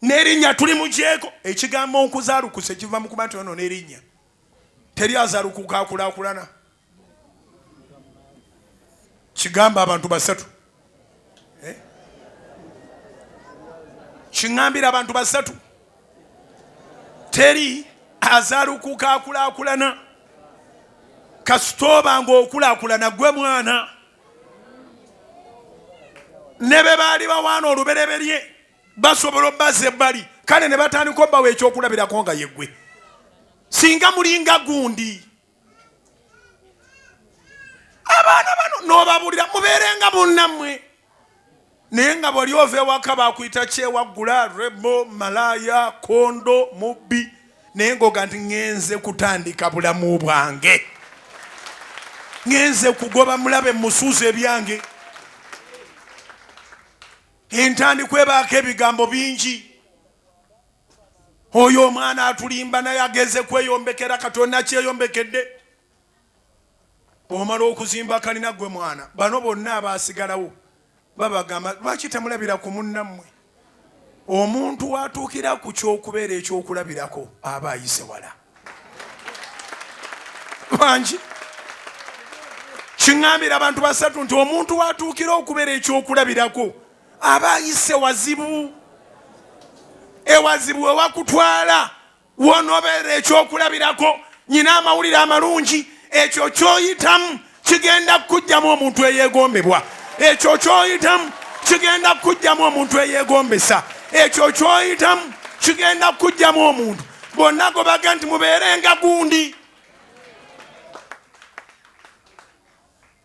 n'erinnya tuli mugyeko. Ekigambo nkuzaalukuse kiva mu kuba nti ono n'erinnya teri azaalukuka akulaakulana. Kigamba abantu basatu. Kiŋŋambira abantu basatu. Teri azaalukuka akulaakulana. Kasitooba ng'okulaakulana gwe mwana. Ne be baali bawaana olubereberye basobola obbaza ebbali kale ne batandika obbawa ekyokulabirako nga yeggwe. Singa mulinga gundi abaana bano n'obabuulira mubeerenga munnammwe. Naye nga bwali ova ewaka baakuyita kyewaggula rebo malaaya kondo mubbi naye ng'oga nti ŋŋenze kutandika bulamu bwange ŋŋenze kugoba mulabe musuuza ebyange. Entandikwa ebaako ebigambo bingi. Oyo omwana atulimba naye ageze kweyombekera Katonda kyeyombekedde. Bw'omala okuzimba kalina gwe mwana bano bonna abaasigalawo babagamba lwaki temulabira ku munnammwe? Omuntu watuukira ku ky'okubeera ekyokulabirako aba ayise wala. Bangi kiŋŋambira abantu basatu nti omuntu watuukira okubeera ekyokulabirako aba ayise wazibu. Ewazibu ewakutwala wonoobeera ekyokulabirako nyina amawulire amalungi ekyo ky'oyitamu kigenda kujjamu omuntu eyeegombebwa. Ekyo ky'oyitamu kigenda kujjamu omuntu eyeegombesa. Ekyo ky'oyitamu kigenda kujjamu omuntu. Bonna gobaga nti mubeerenga gundi.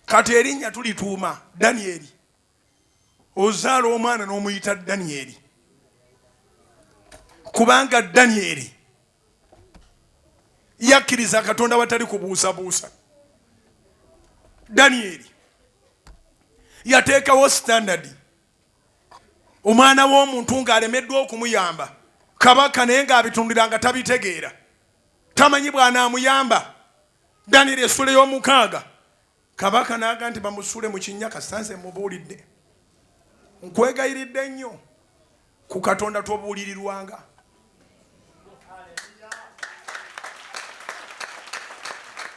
Kati erinnya tulituuma Danyeri. Ozaala omwana n'omuyita Danyeri kubanga Danyeri yakkiriza Katonda watali kubuusabuusa. Danyeri yateekawo standard. Omwana w'omuntu ng'alemeddwa okumuyamba kabaka naye ng'abitundira nga tabitegeera tamanyi bw'anaamuyamba. Danyeri essula y'omukaaga kabaka n'aga nti bamusule mu kinnya kasanze mubuulidde nkwegayiridde nnyo ku Katonda tobuulirirwanga.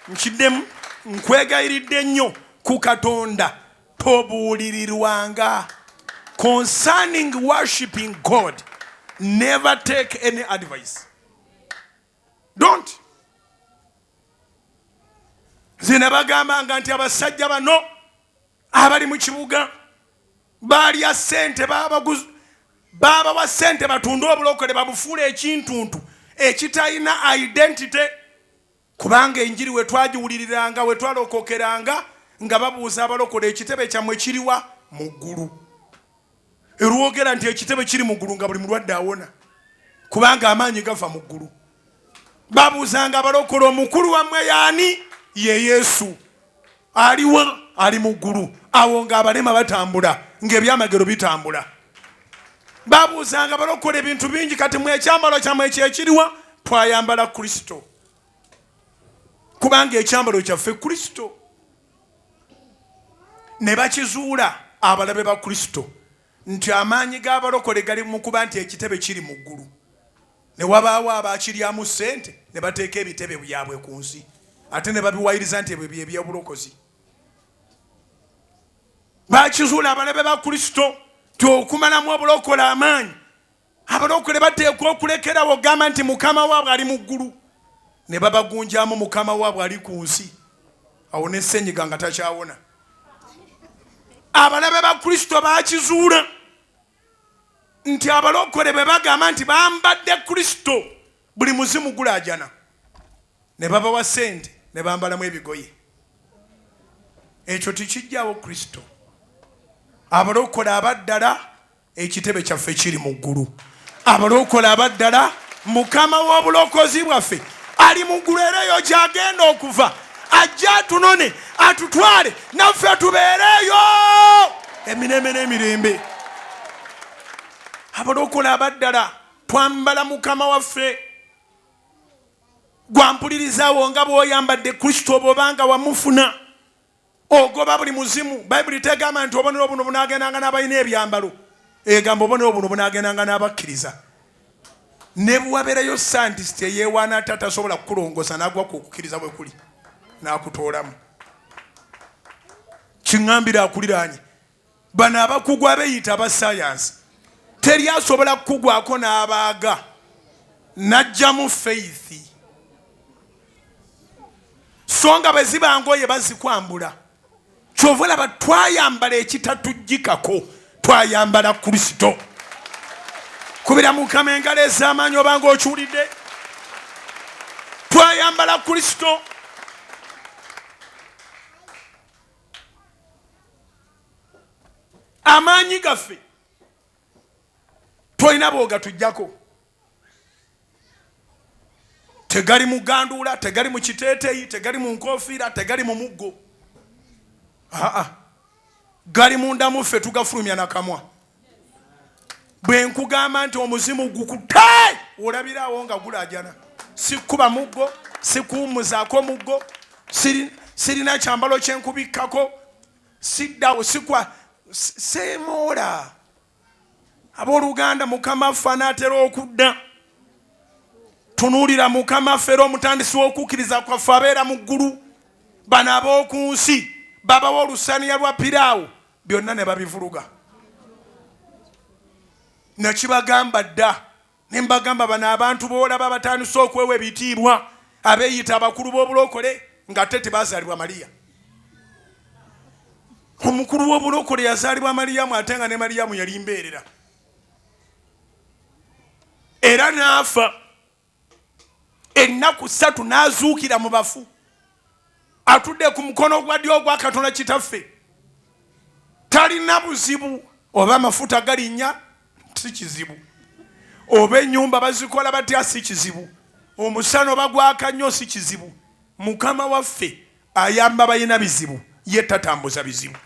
Nkiddemu nkwegayiridde nnyo ku Katonda tobuulirirwanga. Concerning worshiping God, never take any advice. Don't. Zina bagambanga nti abasajja bano abali mu kibuga baalya ssente babawa ssente batunde obulokole babufuule ekintuntu ekitalina identity. Kubanga enjiri we twagiwuliriranga we twalokokeranga nga babuuza abalokole ekitebe kyammwe kiriwa mu ggulu. Erwogera nti ekitebe kiri mu ggulu nga buli mulwadde awona kubanga amaanyi gava mu ggulu. Babuuzanga abalokole omukulu wammwe yaani? Ye Yesu. Aliwa? Ali mu ggulu. Awo ng'abalema batambula ng'ebyamagero bitambula. Babuuzanga abalokole ebintu bingi kati mwe ekyambalo kyammwe kyekiriwa? Twayambala Kristo. Kubanga ekyambalo kyaffe Kristo. Ne bakizuula abalabe ba Kristo nti amaanyi g'abalokole gali mu kuba nti ekitebe kiri mu ggulu. Ne wabaawo abaakiryamu ssente ne bateeka ebitebe byabwe ku nsi ate ne babiwayiriza nti ebyo by'ebyobulokozi. Bakizuula abalabe ba Kristo nti okumalamu obulokole amaanyi abalokole bateekwa okulekerawo ogamba nti mukama waabwe ali mu ggulu ne babagunjamu mukama waabwe ali ku nsi awo ne ssenyiga nga takyawona. Abalabe ba Kristo baakizuula nti abalokole bwe bagamba nti bambadde Kristo buli muzimu gulaajana ne babawa ssente ne bambalamu ebigoye. Ekyo tikijjawo Kristo. Abalokole abaddala ekitebe kyaffe kiri mu ggulu. Abalokole abaddala mukama w'obulokozi bwaffe ali mu ggulu era eyo gy'agenda okuva ajja atunone atutwale naffe tubeereyo emirembe n'emirembe. Abalokole abaddala twambala mukama waffe. Gwampulirizawo nga bw'oyambadde Kristo bw'obanga wamufuna ogoba buli muzimu. Bayibuli tegamba nti obonero buno bunaagendanga n'abalina ebyambalo, egamba obonero buno bunaagendanga n'abakkiriza. Ne bwabeerayo scientist eyeewaana ate atasobola kukulongoosa n'agwa ku okukkiriza bwe kuli n'akutoolamu. Kiŋŋambira akuliraanye bano abakugu abeeyita aba sayansi teri asobola kukugwako n'abaaga n'ajjamu faith. So nga bwe ziba ngoye bazikwambula. Kyova olaba twayambala ekitatujjikako, twayambala Kristo. Kubira mukama engalo ez'amaanyi obanga okiwulidde. Twayambala Kristo. Amaanyi gaffe tolina boogatujjako. Tegali mu ganduula, tegali mu kiteeteeyi, tegali mu nkofiira, tegali mu muggo. Gali munda muffe tugafulumya nakamwa. Bwe nkugamba nti omuzimu gukute olabiraawo nga gulaajana. Sikuba muggo, sikuwummuzaako muggo, sirina kyambalo kyenkubikkako, siddawo sikwa seemoola. Abooluganda mukama ffe anaatera okudda. Tunuulira mukama ffe era omutandisi w'okukkiriza kwaffe abeera mu ggulu. Bano ab'oku nsi babawa olusaniya lwa piraawo byonna ne babivuluga. Nakibagamba dda ne mbagamba bano abantu boolaba batandise okwewa ebitiibwa abeeyita abakulu b'obulokole nga ate tebaazaalibwa Maliya. Omukulu w'obulokole yazaalibwa Maliyamu ate nga ne Maliyamu yali mbeerera. Era n'afa. Ennaku 3 n'azuukira mu bafu. Atudde ku mukono gwa ddyo ogwa Katonda kitaffe. Talina buzibu oba amafuta galinnya si kizibu. Oba ennyumba bazikola batya si kizibu. Omusana oba gwaka nnyo si kizibu. Mukama waffe ayamba balina bizibu, ye tatambuza bizibu.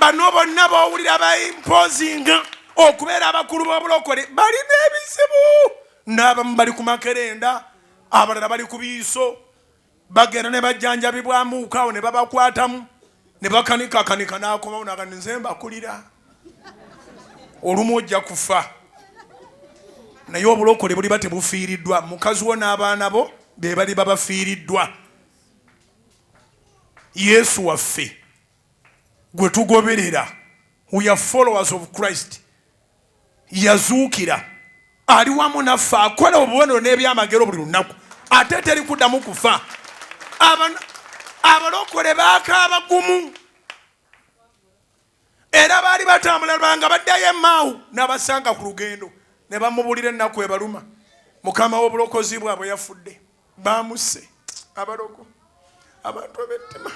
Bano bonna bawulira bayimpozinga okubeera abakulu b'obulokole balina ebizibu. N'abamu bali ku makerenda, abalala bali ku biiso, bagenda ne bajjanjabibwamu ukaawo ne babakwatamu ne bakanika n'akomawo n'agamba nze mbakulira. Olumu ojja kufa. Naye obulokole buliba tebufiiriddwa. Mukazi wo n'abaana bo be bali babafiiriddwa. Yesu waffe gwe tugoberera, we are followers of Christ, yazuukira. Ali wamu naffe akola obubonero n'ebyamagero buli lunaku ate teri kuddamu kufa. Abalokole baakaaba gumu era baali batambula nga baddayo emaawu n'abasanga ku lugendo ne bamubulira ennaku ebaluma. Mukama w'obulokozi bwabwe yafudde. Baamusse abaloko abantu ab'ettima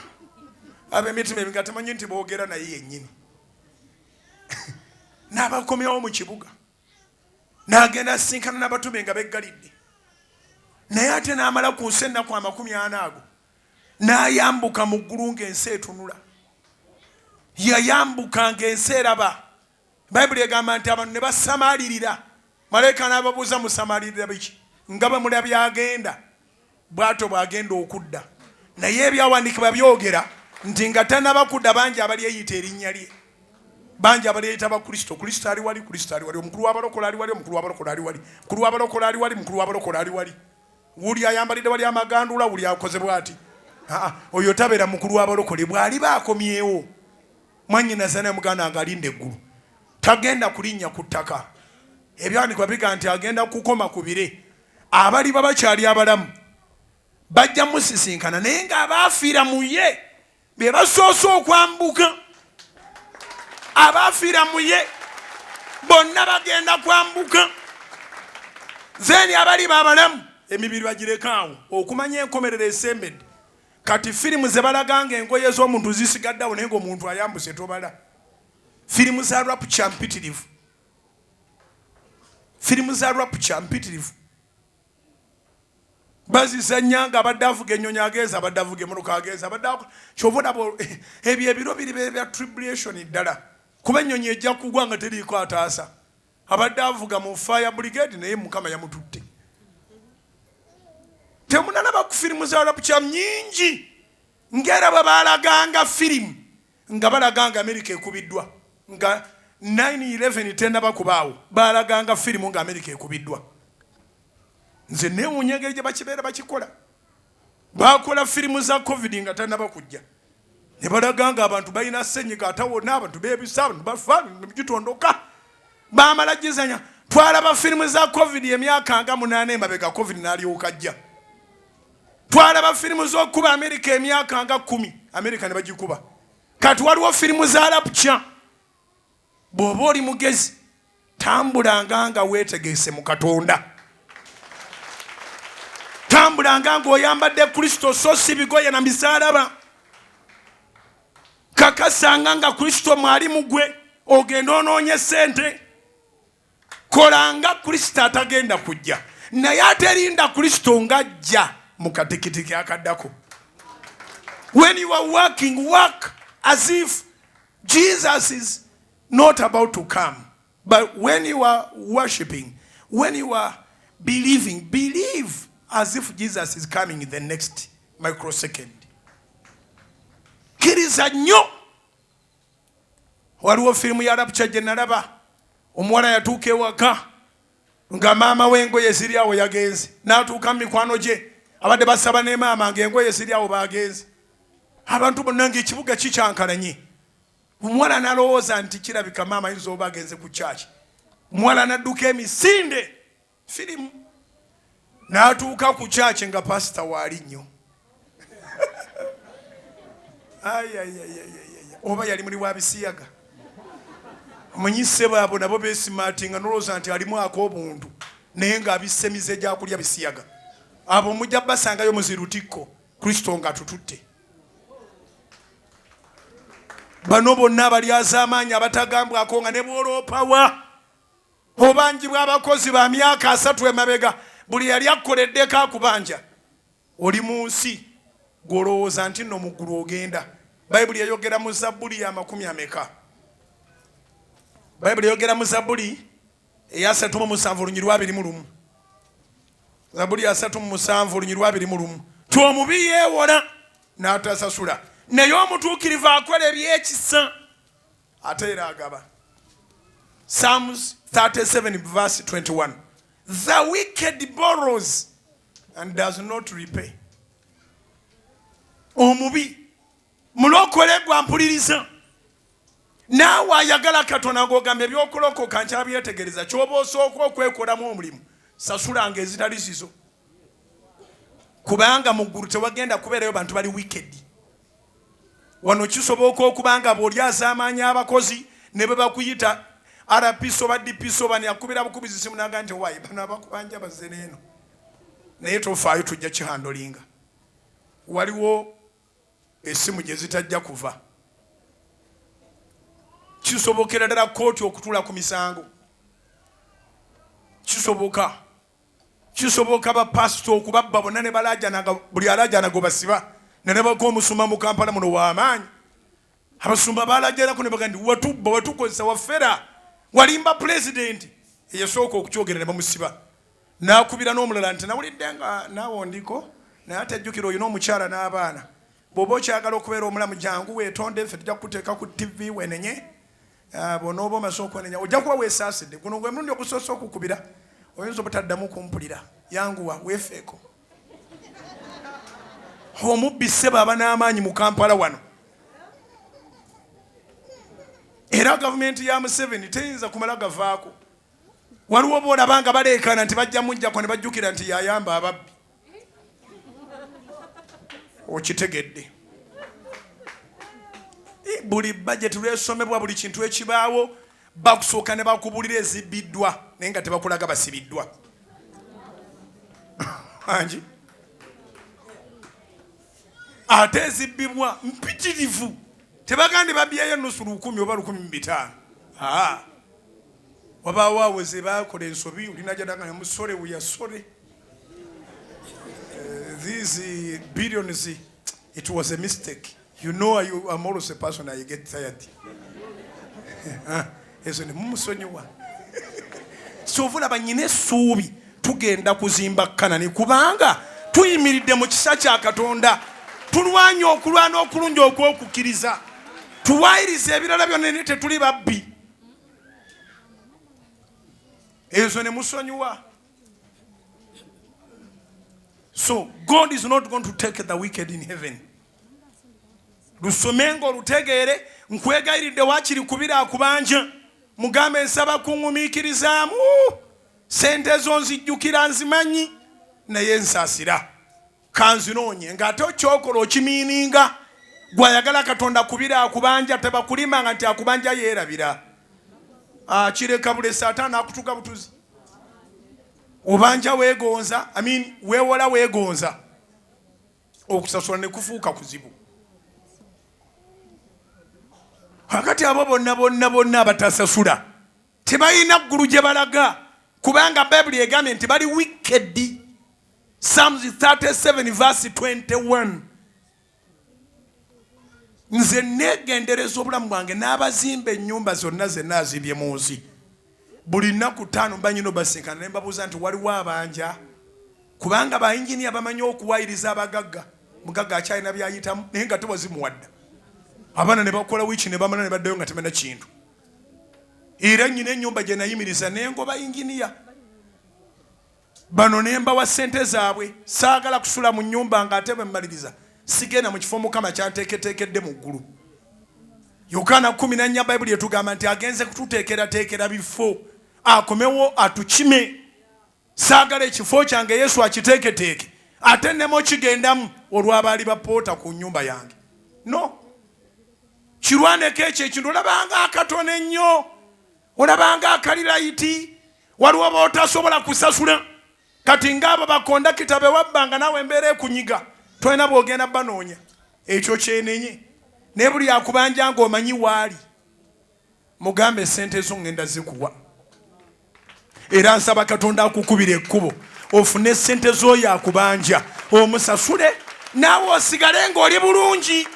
ab'emitima emibi nga temanyi nti boogera naye yennyini. N'abakomyawo mu kibuga n'agenda asinkana n'abatume nga beggalidde. Naye ate n'amala ku nsi ennaku 40 ago n'ayambuka mu ggulu ng'ensi etunula. Yayambuka ng'ensi eraba. Bayibuli egamba nti abantu ne basamaalirira. Malayika n'ababuuza musamaalirira biki? Nga bwe mulabye agenda bw'atyo bw'agenda okudda. Naye ebyawandiikibwa byogera nti nga tannaba kudda bangi abali eyita erinnya lye. Bangi abali eyita ba Kristo. Kristo ali wali, Kristo ali wali. Omukulu w'abalokole ali wali, omukulu w'abalokole ali wali. Omukulu w'abalokole ali wali, omukulu w'abalokole ali wali. Wuli ayambalidde wali amagandula, wuli akoze bw'ati. Oyo tabeera mukulu w'abalokole bw'ali baakomyewo. Mwannyinaze ne muganda nga alinda eggulu. tagenda kulinnya ku ttaka. Ebyandikwa biga nti agenda kukoma ku bire. Abali babakyali abalamu bajja musisinkana naye ng'abaafiira mu ye be basoose okwambuka. Abaafiira mu ye bonna bagenda kwambuka. Zeni abali babalamu emibiri bagirekawo okumanya enkomerero esembedde. Kati firimu ze balaganga engoye z'omuntu zisigaddawo naye ng'omuntu ayambuse tobala. Firimu za rapture mpitirivu. Firimu za rapture mpitirivu. Bazizanya nga abadde avuga ennyonyi agenza, abadde avuga emmotoka agenza, abadde kyovuna ebyo ebiro biri bya tribulation ddala. Kuba ennyonyi ejja kugwa nga teriiko ataasa. Abadde avuga mu fire brigade naye Mukama yamututte. Temunalaba ku firimu za rapture nyingi ng'era bwe baalaganga firimu nga balaganga Amerika ekubiddwa nga 9/11 tennaba kubaawo baalaganga firimu nga Amerika ekubiddwa. Nze neewuunya engeri gye bakibeera bakikola. Baakola firimu za covid nga tannaba kujja ne balaganga abantu balina ssenyiga atawona, abantu beebisa, abantu bafa, gitondoka. Baamala gizanya. Twalaba firimu za covid emyaka nga 8 emabega covid n'alyoka ajja. Twalaba firimu z'okuba Amerika emyaka nga 10 Amerika ne bagikuba. Kati waliwo firimu za rapture. Bw'oba oli mugezi tambulanga nga weetegeese mu Katonda. Tambulanga ng'oyambadde Kristo so si bigoye na misaalaba. Kakasanga nga Kristo mwali mugwe ogenda onoonye ssente. Kolanga Kristo atagenda kujja naye aterinda Kristo ng'ajja mu katikitiki akaddako. When you are working, work as if Jesus is not about to come. But when you are worshiping, when you are believing, believe as if Jesus is coming in the next microsecond. Kiriza nnyo. Waliwo firimu ya rapture gye nalaba. Omuwala yatuuka ewaka nga maama w'engoye ziri awo yagenze. N'atuuka mu mikwano gye abadde basaba ne maama ng'engoye ziri awo bagenze. Abantu bonna ng'ekibuga kikyankalanye. Omuwala n'alowooza nti kirabika maama ayinza oba agenze ku kyaki. Omuwala n'adduka emisinde firimu. N'atuuka ku kyaki nga pasita waali nnyo. Oba yali muli wa bisiyaga. Omunyise baabo nabo beesimaatinga n'olowooza nti alimu ak'obuntu naye ng'abisemize gyakulya bisiyaga. Abo mujja basangayo muzirutikko Kristo nga tututte. Bano bonna abalyaza amaanyi abatagambwako nga ne bw'oloopawa. Obangi bw'abakozi ba myaka 3 emabega buli yali akkoleddeko akubanja. Oli mu nsi gw'olowooza nti nno mu ggulu ogenda. Bayibuli yayogera mu Zabbuli ya 10 Bayibuli yayogera mu Zabbuli eya 37:21. Zabbuli ya 37:21. Omubi yeewola n'atasasula naye omutuukirivu akola ebyekisa ate era agaba. Psalms 37:21. The wicked borrows and does not repay. Omubi mulokole gwa mpuliriza. Naawe ayagala Katonda ng'ogamba eby'okulokoka nkyabyetegereza ky'oba osooka okwekolamu omulimu sasulanga ezitali zizo. Kubanga mu ggulu tewagenda kubeerayo bantu bali wicked. Wano kisoboka okubanga bw'olyaza amaanyi abakozi ne bwe bakuyita RPS oba DPS oba ne yakubira bukubizi simu n'agamba nti wayi bano abakubanja bazze n'eno. Naye tofaayo tujja kihandolinga. Waliwo essimu gye zitajja kuva. Kisobokera ddala kooti okutuula ku misango. Kisoboka bapasito okubabba bonna ne balaajanaga buli alaajanaga basiba ne bako omusumba mu Kampala muno w'amaanyi. Abasumba baalaajanako ne bagamba nti watubba watukozesa waffera walimba pulezidenti eyasooka okukyogera ne bamusiba. N'akubira n'omulala nti nawulidde nga naawe ndiko naye ate ajjukira olina omukyala n'abaana. Bw'oba okyagala okubeera omulamu jangu weetonde ffe tujja kukuteeka ku TV wenenye. Bw'onooba omaze okwenenya ojja kuba weesaasidde. Guno gwe mulundi ogusoose okukubira. Oyinza obutaddamu kumpulira. Yanguwa weefeeko. Omubbi ssebo aba n'amaanyi mu Kampala wano. era gavumenti ya Museveni teyinza kumala gavaako. Waliwo boolabanga baleekana nti bajja mujjako ne bajjukira nti yayamba ababbi. Okitegedde. Buli budget lwesomebwa buli kintu ekibaawo bakusooka ne bakubulira ezibbiddwa naye nga tebakulaga basibiddwa. Anji ate ezibbibwa mpitirivu tebagande babyayo nusu 10 oba 15. Wabaawo aweze baakola ensobi olina gyadagana musole uyasole. These billions, it was a mistake. You know, I'm always a person I get tired. Eso ne mumusonyiwa. So vula banyine suubi tugenda kuzimba Kanani kubanga tuyimiridde mu kisa kya Katonda. Tulwanya okulwana okulungi okw'okukkiriza. Tuwaayiriza ebirala byonna ne tetuli babbi. Eso ne musonyiwa. So God is not going to take the wicked in heaven. Lusomengo lutegeere nkwegayiride wakiri kubira akubanja mugambe nsaba kungumiikirizaamu sente zo nzijjukira nzimanyi naye nsasira kanzinoonye ng'ate okyokola okimiininga gwayagala Katonda kubira akubanja tebakulimanga nti akubanja yeerabira kireka bule Sataani akutuka butuzi obanja weegonza weewola weegonza okusasula ne kufuuka kuzibu. Hakati abo bonna abatasasula tebalina ggulu gye balaga kubanga Bayibuli egambye nti bali wicked. Psalms 37 verse 21. Nze neegendereza obulamu bwange n'abazimba ennyumba zonna ze naazibye mu nsi. Buli nnaku 5 banyino basinkana ne mbabuuza nti waliwo abanja kubanga bayinginiya bamanyi okuwaayiriza abagagga. Mugagga akyalina byayitamu naye nga tebazimuwadda. Abana ne bakola wiiki ne bamala ne baddayo nga temena kintu. Era nnyina ennyumba gye nayimiriza nengoba inginiya. Bano ne mbawa ssente zaabwe. Saagala kusula mu nnyumba ng'ate bwe mmaliriza sigenda mu kifo Mukama kyanteeketeekedde mu ggulu. Yokaana 14 Bayibuli etugamba nti agenze kututeekerateekera bifo akomewo atukime. Saagala ekifo kyange Yesu akiteeketeeke ate nemo kigendamu olw'abaali bapoota ku nnyumba yange. No. Kirwaneko ekyo ekintu olabanga akatono ennyo olabanga akalilayiti waliwo bootasobola kusasula kati ng'abo bakondakita be wabbanga naawe embeera ekunyiga tolina bw'ogenda banoonya ekyo kyenenye naye buli akubanja ng'omanyi waali mugambe sente zo ngenda zikuwa era nsaba Katonda akukubira ekkubo ofune sente z'oyo akubanja omusasule naawe osigale ng'oli bulungi.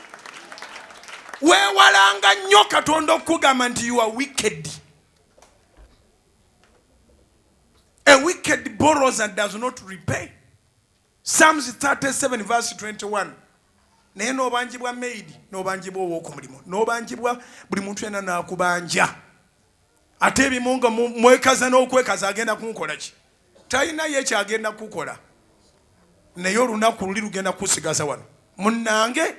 Weewalanga nnyo Katonda okugamba nti you are wicked. A wicked borrows and does not repay. Psalms 37 verse 21. Naye n'obanjibwa maid n'obanjibwa ow'okumulimu n'obanjibwa buli muntu yenna n'akubanja ate ebimu nga mwekaza n'okwekaza agenda kunkola ki? Talina ye kyagenda kukola naye olunaku luli lugenda kusigaza wano. Munnange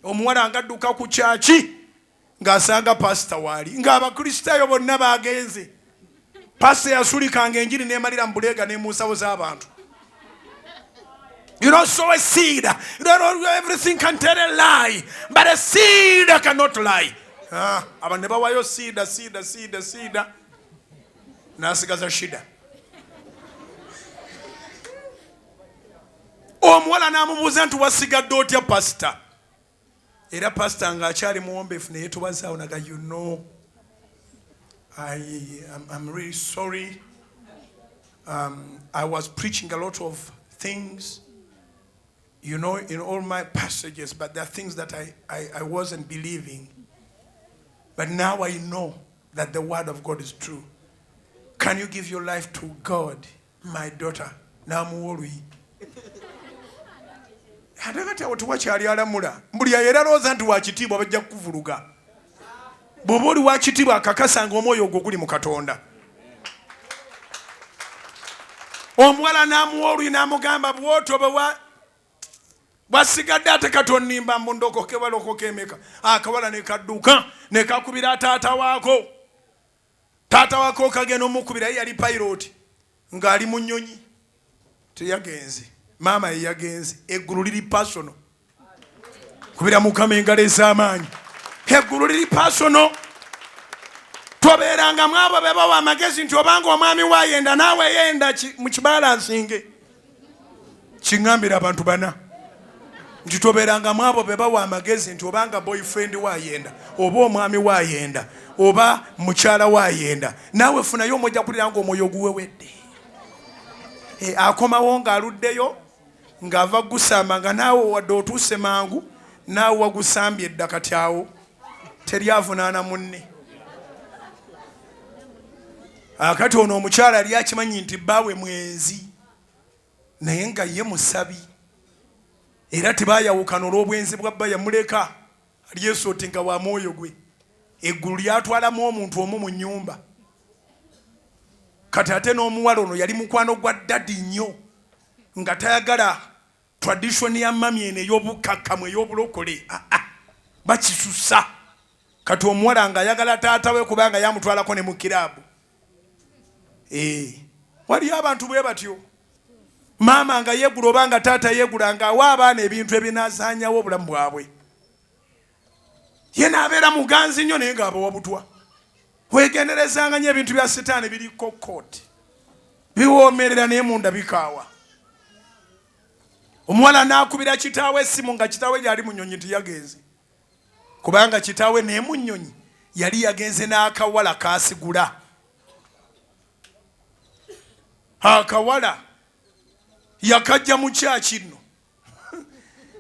omuwala ngadduka ku kyaki ng'asanga pasita waali ng'abakristaayo bonna bagenze. Pasita yasulikanga enjiri n'emalira mu buleega n'emusawo z'abantu. You don't sow a seed. You don't know everything can tell a lie, but a seed cannot lie. Abantu ne bawayo seed. N'asigaza shida. Omuwala n'amubuuza nti wasigadde otya pasita? Era pastor ng'akyali muwombeefu naye tubazaawo naga you know I'm really sorry. I was preaching a lot of things, you know, in all my passages, but there are things that I wasn't believing. But now I know that the word of God is true. Can you give your life to God, my daughter? Namuwolwi. Hadagati awatuwakyali alamula mbuli era looza nti wakitiibwa bajja kukuvuluga bw'oba oli wakitiibwa akakasa ng'omwoyo ogwo guli mu Katonda. Omuwala n'amuwa olwi n'amugamba bw'otoba basigadde ate katonimba mundokoke balokoke emeka akawala ne kadduka ne kakubira taata wako kagenda omukubira yali pilot ng'ali mu nnyonyi teyagenze maama ye yagenze eggulu liri personal kubira Mukama engalo ez'amaanyi eggulu liri personal tobeeranga mwabo bebawa amagezi nti obanga omwami wayenda naawe yenda mu kibalansinge kiŋŋambira abantu bana nti tobeeranga mwabo bebawa amagezi nti obanga boyfriend wayenda oba omwami wayenda oba mukyala wayenda naawe funayo omwojja kulira nga omwoyo guwewedde akomawo ng'aluddeyo ng'ava gusamba nga naawe wadde otuuse mangu naawe wagusambye edda kati awo teryavunaana munne akati ono omukyala yali akimanyi nti bbaawe mwenzi naye nga ye musabi era tebaayawukana olw'obwenzi bwa bba yamuleka alyesooti nga wa mwoyo gwe eggulu lyatwalamu omuntu omu mu nnyumba kati ate n'omuwala ono yali mukwano gwa ddadi nnyo nga tayagala tradition ya mami eno ey'obukakkamu ey'obulokole bakisusa kati omuwala ng'ayagala taata we kubanga yamutwalako ne mu kiraabu waliyo abantu bwe batyo maama nga yeegula obanga taata yeegula ng'awa abaana ebintu ebinaazanyawo obulamu bwabwe ye n'abeera muganzi nnyo naye ng'abawa butwa weegenderezanga nnyo ebintu bya setaani biri kokkooti biwoomerera naye munda bikaawa omuwala n'akubira kitaawe essimu nga kitaawe gyali mu nnyonyi tiyagenze kubanga kitaawe naye mu nnyonyi yali yagenze n'akawala kaasigula akawala yakajja mu kyaki nno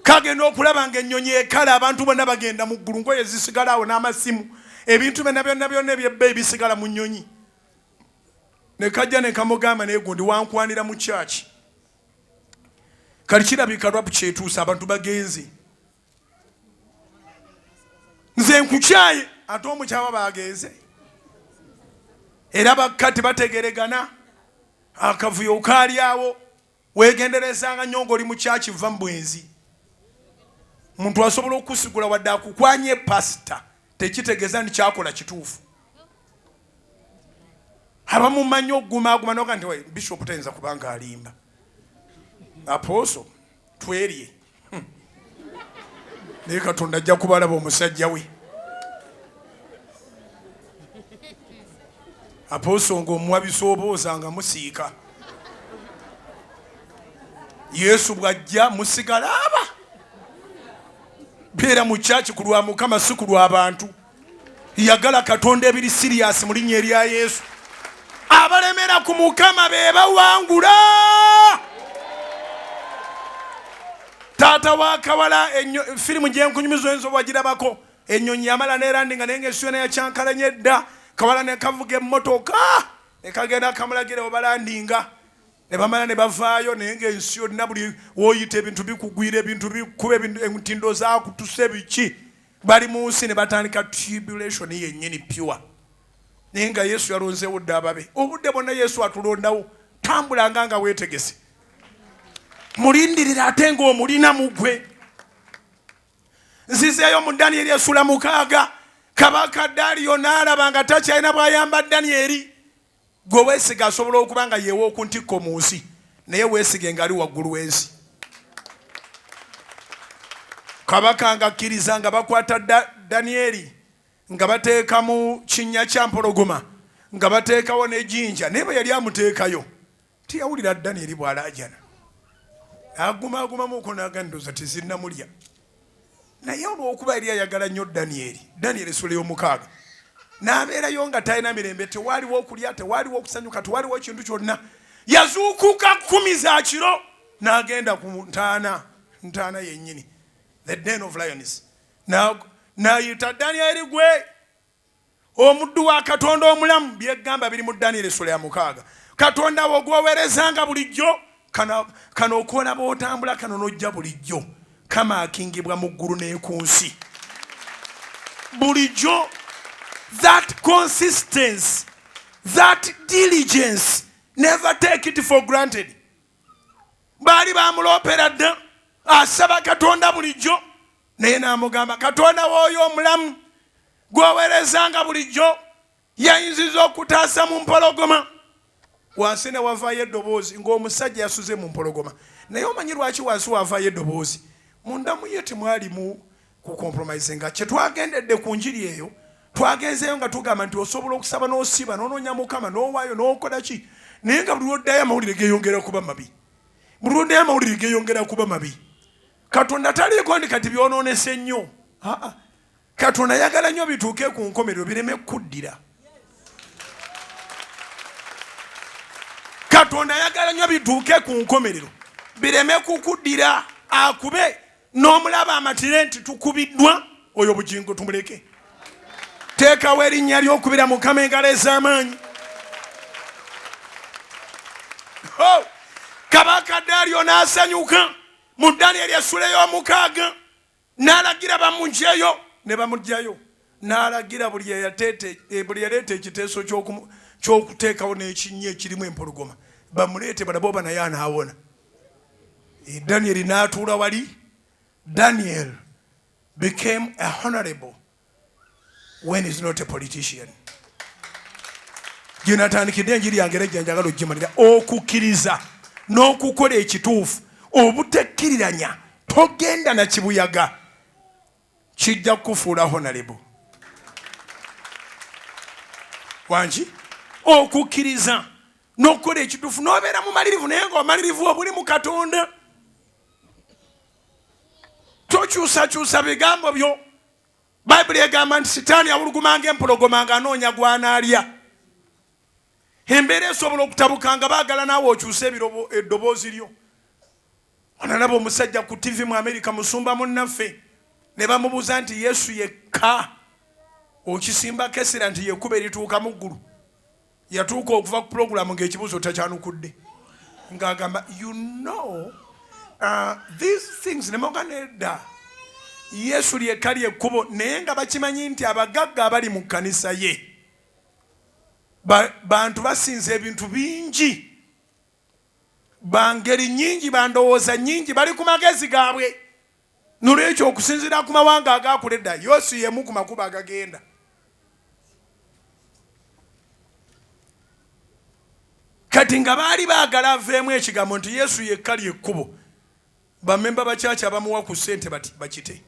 kagenda okulaba nga ennyonyi ekala abantu bonna bagenda mu ggulu ngoye zisigala awo n'amasimu ebintu byonna ebyebbeeyi bisigala mu nnyonyi ne kajja ne kamugamba naye gundi wankwanira mu kyaki kali kirabika lwapu kyetuusa abantu bagenze nze nkukyaye ate omukyaba bagenze era bakkati bategeregana akavuyo kaali awo weegenderezanga nnyo ng'oli mu kyaki va mu bwenzi muntu asobola okukusigula wadde akukwanye pasita tekitegeeza nti kyakola kituufu abamu manyi okugumaaguma noga nti bishop tayinza kubanga alimba aposo twerye naye katonda ajja kubalaba omusajja we aposo ng'omuwabisa obooza nga musiika yesu bw'ajja musigala aba beera mu kyaki ku lwa Mukama si ku lw'abantu yagala katonda ebiri siriyasi mu linnya erya yesu abalemera ku Mukama be bawangula taata wa kawala firimu gyenkunyumizo ensobo wagirabako ennyonyi yamala neerandinga naye ng'essuyo neyakyankalanye dda kawala ne kavuga emmotoka ne kagenda kamulagira obalandinga ne bamala ne bavaayo naye ng'ensi yonna buli wooyita ebintu bikugwira ebintu bikuba entindo zaakutuse biki bali mu nsi ne batandika tribulation yennyini pure naye nga yesu yalonzeewo dde ababe obudde bwonna yesu atulondawo tambulanga nga weetegese mulindirira ate ng'omulina mu ggwe nzizeeyo mu Danyeri essula 6 kabaka Daliyo n'alaba nga takyalina bw'ayamba Danyeri gwe weesiga asobola okuba nga yeewa oku ntikko mu nsi naye weesige ng'ali waggulu w'ensi kabaka ng'akkiriza nga bakwata Danyeri nga bateeka mu kinnya kya mpologoma nga bateekawo n'ejjinja naye bwe yali amuteekayo tiyawulira Danyeri bw'alaajana agumagumamuko n'agandoza tezinnamulya naye olw'okuba yali ayagala nnyo Danyeri essula y'omukaaga n'abeerayo nga talina mirembe tewaaliwo okulya tewaaliwo okusanyuka tewaaliwo ekintu kyonna yazuukuka 10 za kiro n'agenda ku ntaana yennyini the den of lions n'ayita Danyeri gwe omuddu wa katonda omulamu byegamba biri mu Danyeri essula ya 6 katonda wo gwoweerezanga bulijjo kano okola bw'otambula kano n'ojja bulijjo kamaakingibwa mu ggulu n'eku nsi bulijjo. That consistency, that diligence, never take it for granted. Bali bamulopera dda asaba Katonda bulijjo naye n'amugamba Katonda w'oyo omulamu gwoweerezanga bulijjo yayinziza okutaasa mu mpologoma. Wansi ne wavaayo eddoboozi ng'omusajja yasuze mu mpologoma. Naye omanyi lwaki wansi wavaayo eddoboozi? Munda mu ye temwalimu ku compromise nga kye twagendedde ku njiri eyo twagenzeeyo nga tugamba nti osobola okusaba n'osiba n'onoonya Mukama n'owaayo n'okola ki, naye nga buli lwoddayo amawulire geeyongera kuba mabi. Buli lwoddayo amawulire geeyongera kuba mabi. Katonda taliiko ndi kati byonoonese nnyo. Katonda ayagala nnyo bituuke ku nkomerero bireme kuddira. Katonda ayagala nnyo bituuke ku nkomerero bireme kukuddira. Akube n'omulaba amatire nti tukubiddwa, oyo Bujjingo tumuleke. Teekawo erinnya ly'okubira Mukama engalo ez'amaanyi. Kabaka Daliyo n'asanyuka mu Danyeri essula y'omukaaga n'alagira bamuggyeyo ne bamuggyayo. N'alagira buli yaleeta ekiteeso ky'okuteekawo n'ekinnya ekirimu empologoma bamuleete balaboba naye anaawona. Danyeri n'atuula wali. Daniel became a honorable when he's not a politician. Gye natandikidde enjiri yange era njagala ogimalira. Okukkiriza n'okukola ekituufu obutekkiriranya togenda na kibuyaga kijja kukufuula honorable. Wangi okukkiriza n'okukola ekituufu n'obeera mumalirivu naye ng'omalirivu obuli mu Katonda. Tokyusakyusa bigambo byo. Bayibuli egamba nti sitaani awulugumanga empologoma ng'anoonya gw'anaalya. Embeera esobola okutabuka nga baagala naawe okyuse eddoboozi lyo. Onalaba omusajja ku TV mu Amerika musumba munnaffe ne bamubuuza nti Yesu yekka okisimbako essira nti yekkuba erituuka mu ggulu. Yatuuka okuva ku pulogulaamu ng'ekibuuzo takyanukudde ng'agamba you know these things ne moga nedda Yesu lyekka lyekkubo naye nga bakimanyi nti abagagga abali mu kkanisa ye bantu basinza ebintu bingi bangeri nyingi bandowooza nyingi bali ku magezi gaabwe. Nolwekyo okusinziira ku mawanga agaakuledda Yesu yemu ku makubo agagenda. Kati nga baali baagala aveemu ekigambo nti Yesu yekka lyekkubo, bamemba bakyaki abamuwa ku ssente bakite.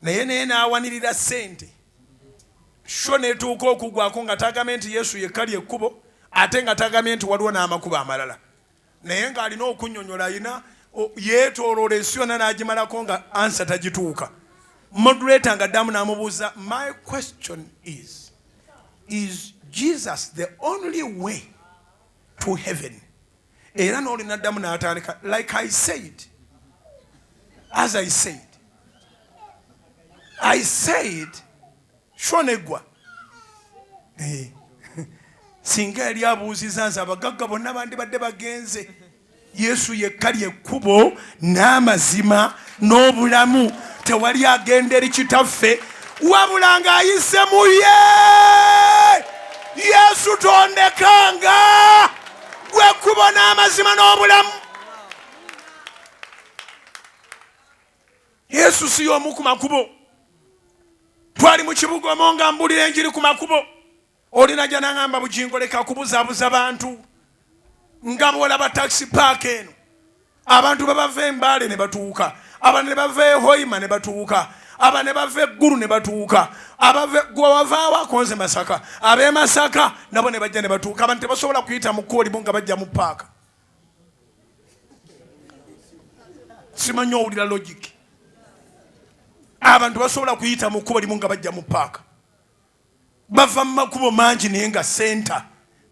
Naye n'awanirira ssente. Sho netuuka okugwako nga tagame nti Yesu yekka lyekkubo ate nga tagame nti waliwo n'amakubo amalala. Naye ng'alina okunnyonnyola alina yeetooloola ensi yonna n'agimalako nga ansa tagituuka. Moderator nga ddamu n'amubuuza, my question is Jesus the only way to heaven? Era n'olina ddamu n'atandika like I said, as I said shonegwa. Singa yali abuuziza nze abagagga bonna bandibadde bagenze. Yesu yekka lyekkubo n'amazima n'obulamu. Tewali agenda eri kitaffe wabula ng'ayise mu ye. Yesu tondekanga gwe kkubo n'amazima n'obulamu. Yesu si y'omu ku makubo. Twali mu kibuga omwo nga mbulira enjiri ku makubo. Olina gye n'aŋŋamba Bujjingo leka kubuzaabuza bantu. Nga bw'olaba taxi park eno abantu bava Mbale ne batuuka, aba ne bava Hoima ne batuuka, aba ne bava Eggulu ne batuuka, gwe wavaawo akonze Masaka, ab'e Masaka nabo ne bajja ne batuuka. Abantu tebasobola kuyita mu kkubo limu nga bajja mu paaka. Simanyi owulira logic. Abantu basobola kuyita mu kkubo limu nga bajja mu paaka. Bava mu makubo mangi naye nga center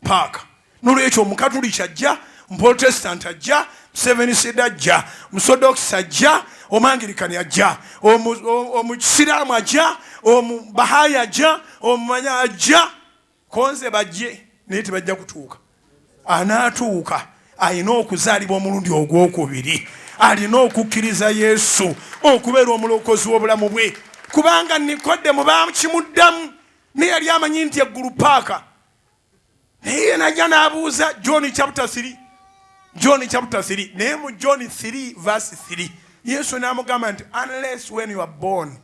paaka. Nolwekyo Omukatuliki ajja, Omuprotestant ajja, Seventh ajja, Omusodox ajja, Omangirikani ajja, Omusiraamu ajja, Omubahaayi ajja, Omumanya ajja. Konze bajje naye tebajja kutuuka. Anaatuuka alina okuzaalibwa omulundi ogwokubiri. Alina okukkiriza Yesu okubeera omulokozi w'obulamu bwe. Kubanga Nikodemo baakimuddamu naye yali amanyi nti eggulu paaka. Naye najja n'abuuza John chapter 3 John chapter 3. Name John 3 verse 3. Yesu n'amugamba nti unless when you are born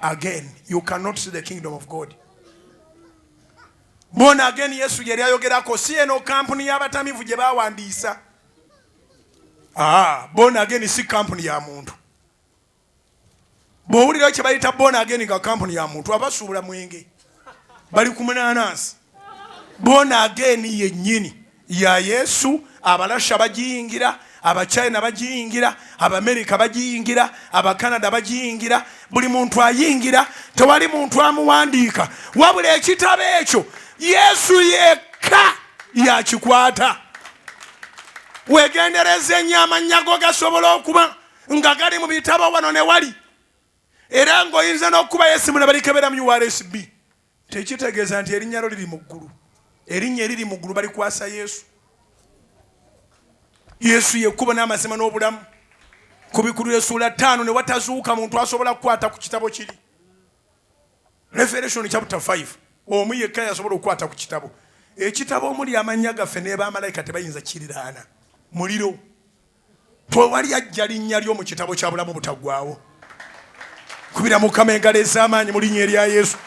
again you cannot see the kingdom of God. Born again Yesu yali ayogerako si eno company y'abatamivu gye bawandiisa. Born again si company ya muntu. Bw'owulira kye bayita born again nga company ya muntu abasuubula mwenge bali ku munanasi. Born again yennyini ya Yesu. Abalasha bagiyingira, Abachina bagiyingira, Abamerika bagiyingira, Abakanada bagiyingira, buli muntu ayingira, tewali muntu amuwandiika. Wabula ekitabo ekyo Yesu yekka yakikwata. Wegendereze nnyo amannya go gasobola okuba nga gali mu bitabo wano ne wali. Era ng'oyinza n'okuba Yesu nabalikebera mu URSB. Tekitegeeza nti erinnya lyo liri mu ggulu. Erinnya eriri mu ggulu balikwasa Yesu. Yesu yekuba n'amazima n'obulamu. Kubikulu Sura 5 ne watazuuka muntu asobola kukwata ku kitabo kiri. Revelation chapter 5. Omu yekka yasobola okukwata ku kitabo. Ekitabo omuli amannya gaffe ne bamalayika tebayinza kiriraana. Muliro. Tewali ajja linnya lyo mu kitabo kya bulamu butaggwaawo. Kubira Mukama engalo ez'amaanyi mu linnya erya Yesu.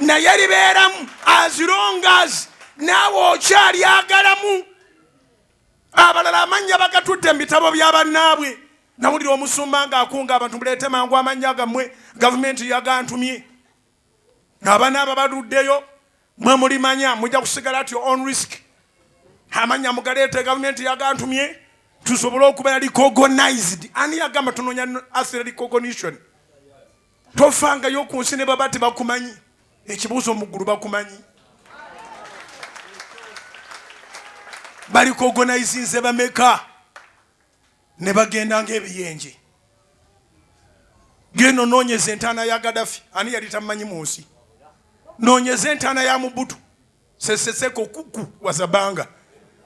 Naye libeeramu as long as naawe okyalyagalamu. Abalala amanya bagatudde mu bitabo by'abannaabwe. Nawulira omusumba ng'akunga abantu muleete mangu amanya gammwe gavumenti yagantumye. Abanaaba baduddeyo mwe mulimanya mujja kusigala at your own risk. Amanya mugaleete gavumenti yagantumye tusobole okuba recognized. Ani yagamba tunoonya asira recognition? Tofangayo ku nsi ne baba tebakumanyi. Ekibuuzo mu ggulu bakumanyi. Bali kogonaizinze bameka ne bagenda ng'ebiyenje. Geno noonyeza entaana ya Gaddafi ani yali tamanyi mu nsi. Noonyeza entaana ya Mubutu Seseko Kuku Wazabanga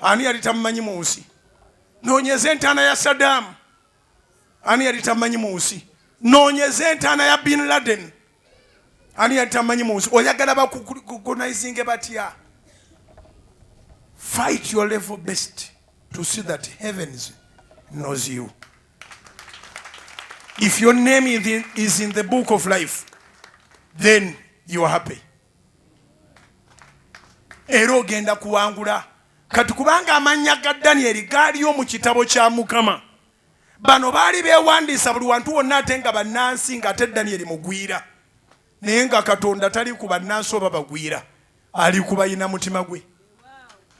ani yali tamanyi mu nsi. Noonyeza entaana ya Saddam ani yali tamanyi mu nsi. Noonyeza entaana ya Bin Laden ani yali tamanyi mu nsi. Oyagala bakugonaizinge batya? Fight your level best to see that heavens knows you. If your name is in the book of life, then you are happy. Era ogenda kuwangula. Kati kubanga amannya ga Danieli gaaliyo mu kitabo kya Mukama. Bano baali beewandiisa buli wantu wonna ate nga bannansi ng'ate Danieli mugwira. Naye nga Katonda tali ku bannansi oba bagwira. Ali ku bayina mutima gwe.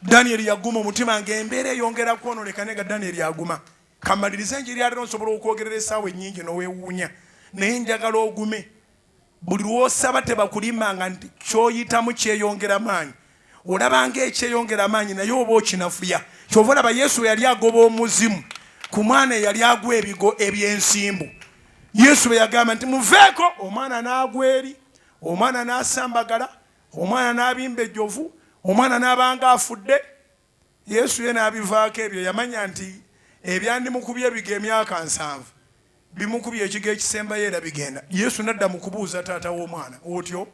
Danieli yaguma omutima ng'embeera eyongera kwonoleka ne ga Danieli yaguma. Kamaliriza enjiri yalero nsobola okwogerera essaawa ennyingi n'oweewuunya. Naye njagala ogume. Buli lw'osaba tebakulimanga nti ky'oyitamu kyeyongera maanyi. Olaba ng'ekyeyongera maanyi naye oba okinafuya. Kyova olaba Yesu yali agoba omuzimu ku mwana eyali agwa ebigo eby'ensimbu. Yesu bwe yagamba nti muveeko, omwana n'agwa eri, omwana n'asambagala, omwana n'abimba ejjovu, omwana n'abanga afudde. Yesu ye n'abivaako ebyo, yamanya nti ebyandimukubye ebiga emyaka 7 bimukubye ekiga ekisembayo era bigenda. Yesu nadda mu kubuuza taata w'omwana otyo.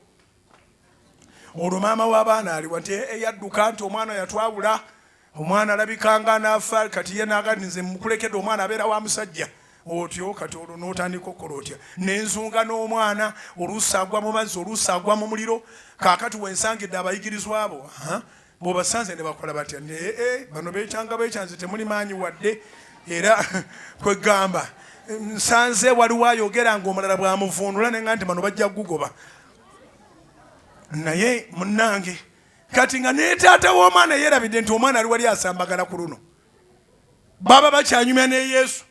Olwo maama w'abaana aliwa nti eyadduka nti omwana yatwabula, omwana alabikanga n'afa, kati ye n'agamba nze mukulekedde omwana abeera wa musajja. Otyo kati olwo n'otandika okukola otya. N'enzunga n'omwana oluusi agwa mu mazzi, oluusi agwa mu muliro. Kaakati wensangidde abayigirizwa abo bw'obasanze ne bakola batya. Bano beekyanga beekyanze temuli maanyi wadde. Era kwegamba nsanze waliwo ayogera ng'omulala bw'amuvuunula ne nga nti bano bajja kugugoba. Naye munnange kati nga ne taata w'omwana yeerabidde nti omwana ali wali asambagala ku luno. Baba bakyanyumya ne Yesu.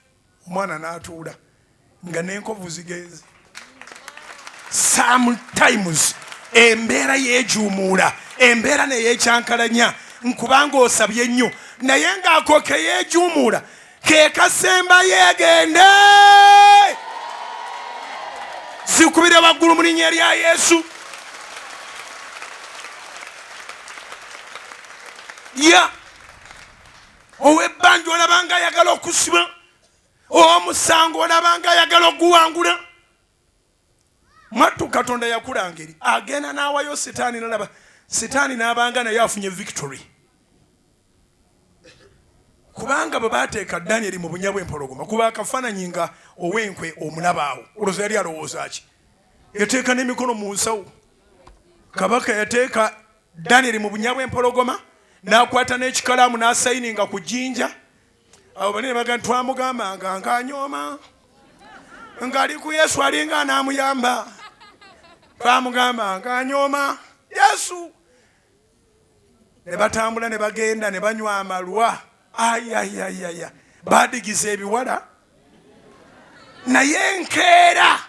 Omwana n'atuula nga n'enkovu zigenze. Sometimes embeera yeejuumuula, embeera neyeekyankalanya nkubanga osabye nnyo, naye ng'ako ke yeejuumuula ke kasemba yeegende. Zikubire waggulu mu linnya erya Yesu. Ow'ebbanja olabanga ayagala okusiba, ow'omusango olabanga ayagala okuwangula. Mwattu Katonda yakulanga eri agenda n'awayo Setaani n'alaba Setaani n'abanga naye afunye victory. kubanga bwe bateeka Danyeri mu bunya bw'empologoma kuba akafaananyi nga ow'enkwe omulabaawo olowooza yali alowooza ki yateeka n'emikono mu nsawo kabaka yateeka Danyeri mu bunya bw'empologoma n'akwata n'ekikalaamu n'asayininga ku jjinja abo banene baga twamugambanga ng'anyooma ng'ali ku Yesu alinga anaamuyamba twamugamba ng'anyooma Yesu ne batambula ne bagenda ne banywa amalwa ayayayaya badigiza ebiwala naye nkeera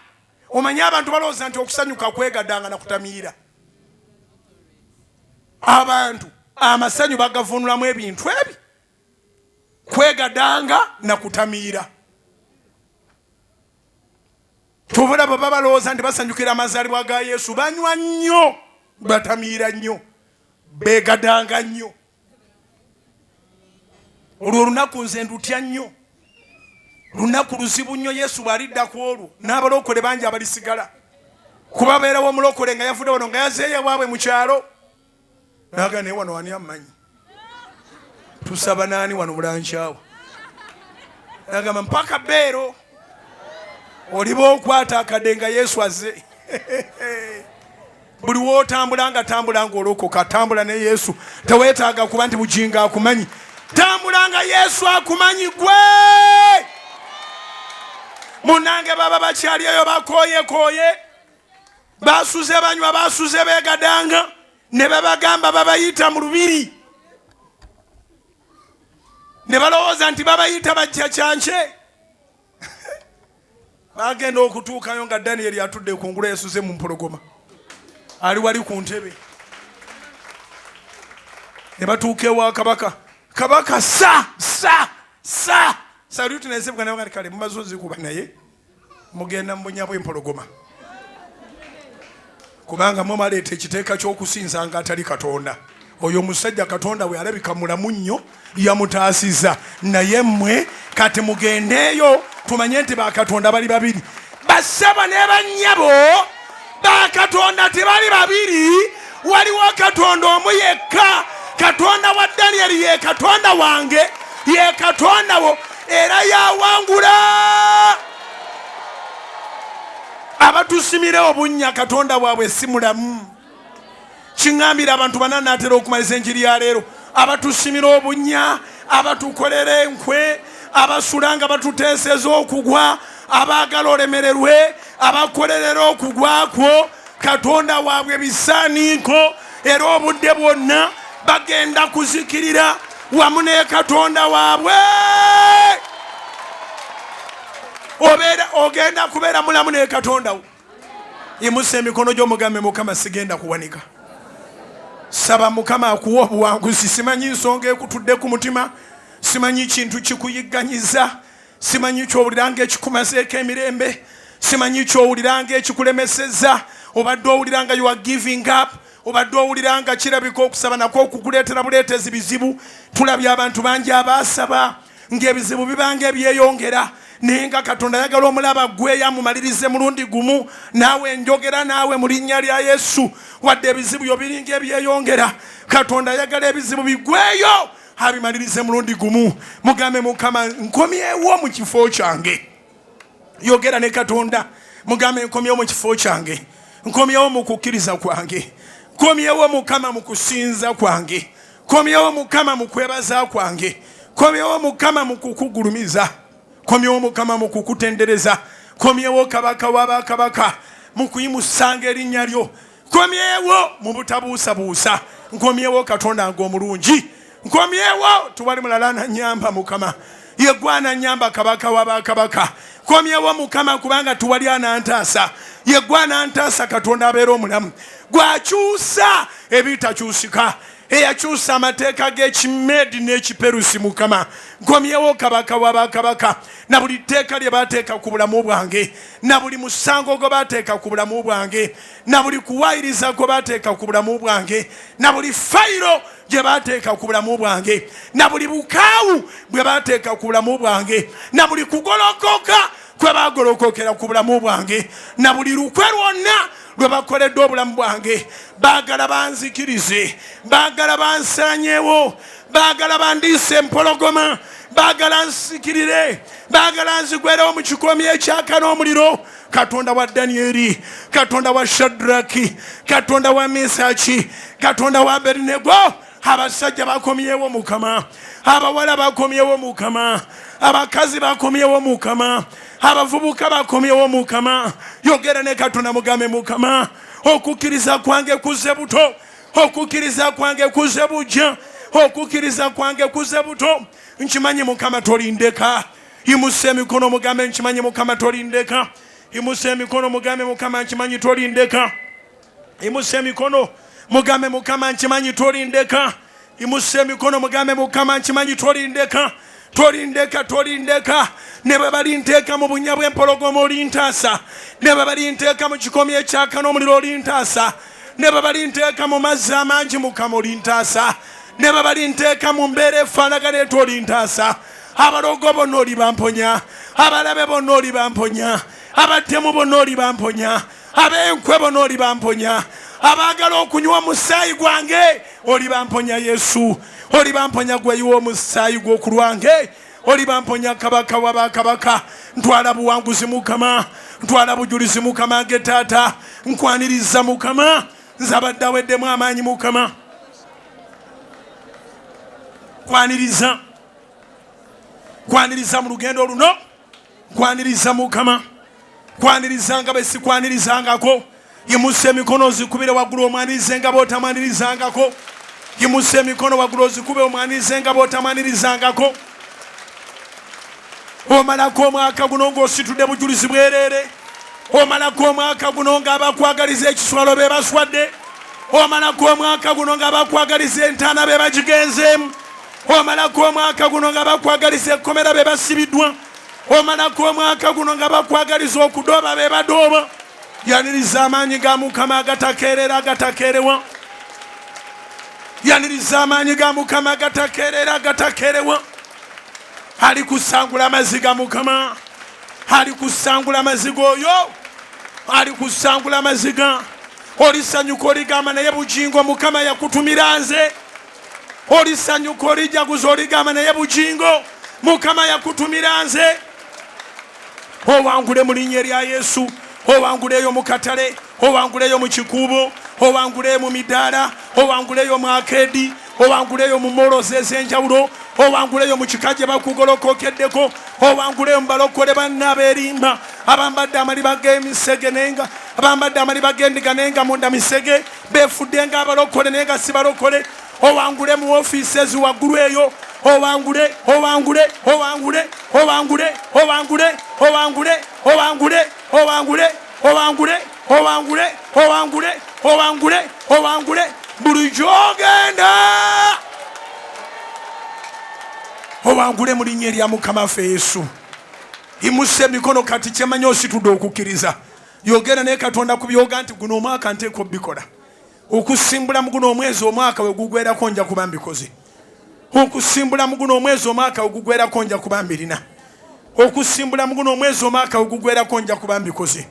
omanye abantu balowooza nti okusanyuka kwegadanga na kutamiira abantu amasanyu bagavunulamu ebintu ebi kwegadanga na kutamiira tubula baba balowooza nti basanyukira amazaalibwa ga Yesu banywa nnyo batamiira nnyo begadanga nnyo olwo olunaku nze ndutya nnyo lunaku luzibu nnyo Yesu bw'alidda ku olwo n'abalokole bangi abalisigala kuba beerawo omulokole nga yavudde wano nga yazeeyo ewaabwe mu kyalo naga naye wano wani ammanyi tusaba naani wano bulankyawo nagamba mpaka beero oliba okwata akadde nga Yesu azze buli wootambula nga tambula ng'olokoka tambula ne Yesu teweetaaga kuba nti Bujjingo akumanyi tambula nga Yesu akumanyi gwe munange baba bakyali eyo bakooyekooye basuze banywa basuze beegadanga ne babagamba babayita mu lubiri ne balowooza nti babayita bajja kyanke bagenda okutuukayo nga Danyeri atudde ku ngulu yesuze mu mpologoma ali wali ku ntebe ne batuuka ewa kabaka saluti nesebwa naye kale mumaze ozikuba naye mugenda mu bunya bw'empologoma kubanga mwe maleeta ekiteeka ky'okusinza nga atali Katonda oyo omusajja Katonda we alabika mulamu nnyo yamutaasiza naye mmwe kati mugendeeyo tumanye nti bakatonda bali babiri basaba ne bannyabo bakatonda tebali babiri waliwo Katonda omu yekka Katonda wa Danyeri ye Katonda wange ye Katonda wo era yawangula abatusimire obunnya Katonda waabwe si mulamu kiŋŋambira abantu bananaatera okumaliza enjiri ya leero abatusimira obunnya abatukolera enkwe abasula nga batuteeseza okugwa abaagala olemererwe abakolerera okugwa kwo Katonda waabwe bisaaniiko era obudde bwonna bagenda kuzikirira wamu ne Katonda waabwe ogenda kubeera mulamu ne Katonda wo yimusa emikono gy'omugambe Mukama sigenda kuwanika saba Mukama akuwa obuwanguzi simanyi nsonga ekutudde ku mutima simanyi kintu kikuyigganyiza simanyi kyowuliranga ekikumazeeko emirembe simanyi kyowuliranga ekikulemeseza obadde owuliranga you are giving up obadde owuliranga kirabika okusaba nako okukuleetera buleetezi bizibu tulabye abantu bangi abaasaba ng'ebizibu bibanga ebyeyongera naye nga Katonda ayagala omulaba gwe amumalirize mulundi gumu naawe njogera naawe mu linnya lya Yesu wadde ebizibu byo biringa ebyeyongera Katonda ayagala ebizibu bigweyo abimalirize mulundi gumu mugambe Mukama nkomyewo mu kifo kyange yogera ne Katonda mugambe nkomyewo mu kifo kyange nkomyewo mu kukkiriza kwange nkomyewo Mukama mu kusinza kwange nkomyewo Mukama mu kwebaza kwange nkomyewo Mukama mu kukugulumiza komyewo Mukama mu kukutendereza komyewo Kabaka w'abakabaka mu kuyimusanga erinnya lyo komyewo mu butabuusabuusa nkomyewo Katonda ng'omulungi nkomyewo tuwali mulala nanyamba Mukama yegwana nyamba Kabaka w'abakabaka komyewo Mukama kubanga tuwali anantaasa yegwana antaasa Katonda abeera omulamu gwakyusa ebitakyusika eyakyusa amateeka g'ekimeedi n'ekiperusi Mukama nkomyewo Kabaka w'abakabaka na buli tteeka lye baateeka ku bulamu bwange na buli musango gwe baateeka ku bulamu bwange na buli kuwaayiriza gwe baateeka ku bulamu bwange na buli fayiro gye baateeka ku bulamu bwange na buli bukaawu bwe baateeka ku bulamu bwange na buli kugolokoka kwe baagolokokera ku bulamu bwange na buli lukwe lwonna lwe bakoledde obulamu bwange baagala banzikirize baagala bansaanyeewo baagala bandiise empologoma baagala nsikirire, baagala nzigwerewo mu kikomi ekyaka n'omuliro. Katonda wa Danyeri, Katonda wa Shadraki, Katonda wa Mesaki, Katonda wa Abedunego, abasajja bakomyewo Mukama, abawala bakomyewo Mukama, abakazi bakomyewo Mukama, abavubuka bakomyewo Mukama. Yogera ne Katonda mugambe Mukama, okukkiriza kwange kuze buto, okukkiriza kwange kuze bujja, okukkiriza kwange kuze buto. Nkimanyi Mukama tolindeka. Yimusa emikono mugambe nkimanyi Mukama tolindeka. Yimusa emikono mugambe Mukama nkimanyi tolindeka. Yimusa emikono mugambe Mukama nkimanyi tolindeka. Yimusa emikono mugambe Mukama nkimanyi tolindeka. Tolindeka, tolindeka. Ne bwe balinteeka mu bunnya bw'empologoma olintaasa. Ne bwe balinteeka mu kikomi ekyaka n'omuliro olintaasa. Ne bwe balinteeka mu mazzi amangi Mukama olintaasa. Ne bwe balinteeka mu mbeera efaanagana eti olintaasa. Abalogo bonna oli bamponya, abalabe bonna oli bamponya, abatemu bonna oli bamponya, ab'enkwe bonna oli bamponya, abaagala okunywa omusaayi gwange oli bamponya Yesu. Oli bamponya gweyiwa omusaayi gw'oku lwange, oli bamponya kabaka wa bakabaka. Ntwala buwanguzi Mukama, ntwala bujulizi Mukama ge taata, nkwaniriza Mukama, nze abadde aweddemu amaanyi Mukama. Kwaniriza mu lugendo luno, kwaniriza Mukama, kwaniriza nga bwe sikwanirizangako. Yimusa emikono ozikubire waggulu omwanirize nga bw'otamwanirizangako. Yimusa emikono waggulu ozikube omwanirize nga bw'otamwanirizangako. Omalako omwaka guno ng'ositudde bujulizi bwereere. Omalako omwaka guno ng'abakwagaliza ekiswalo be baswadde. Omalako omwaka guno ng'abakwagaliza entaana be bagigenzeemu. Omalako omwaka guno nga bakwagaliza ekkomera be basibiddwa. Omalako omwaka guno nga bakwagaliza okudooba be badooba. Yaniriza amaanyi ga Mukama agatakeerera agatakeerewa. Yaniriza amaanyi ga Mukama agatakeerera agatakeerewa. Ali kusangula amaziga Mukama, ali kusangula amaziga oyo, ali kusangula amaziga. Olisanyuka oligamba naye Bujjingo Mukama yakutumira nze. Olisanyuka olijaguza oligamba naye Bujjingo Mukama yakutumira nze. Owangule mu linnya erya Yesu, owanguleyo mu katale, owanguleyo mu kikuubo, owanguleyo mu midaala, owanguleyo mu akeedi, owanguleyo mu molozi ez'enjawulo, owanguleyo mu kika gye bakugolokokeddeko, owanguleyo mu balokole banna abeerimba abambadde amaliba g'emisege nenga, abambadde amaliba g'endiga nenga munda misege, beefudde nga abalokole naye nga si balokole. Owangule mu ofiisi eziwaggulu eyo, owangule, owangule, owangule, owangule, owangule, owangule, owangule, owangule, owangule, owangule, owangule, owangule, owangule, buli gy'ogenda owangule mu linnya erya Mukama waffe Yesu. Yimusa emikono kati kyemanyi ositudde okukkiriza. Yogera naye Katonda ku byoga nti guno omwaka nteeka obbikola. Okusimbula mu guno omwezi omwaka we gugwerako nja kuba mbikoze. Okusimbula mu guno omwezi omwaka we gugwerako nja kuba mbirina. Okusimbula mu guno omwezi omwaka we gugwerako nja kuba mbikoze.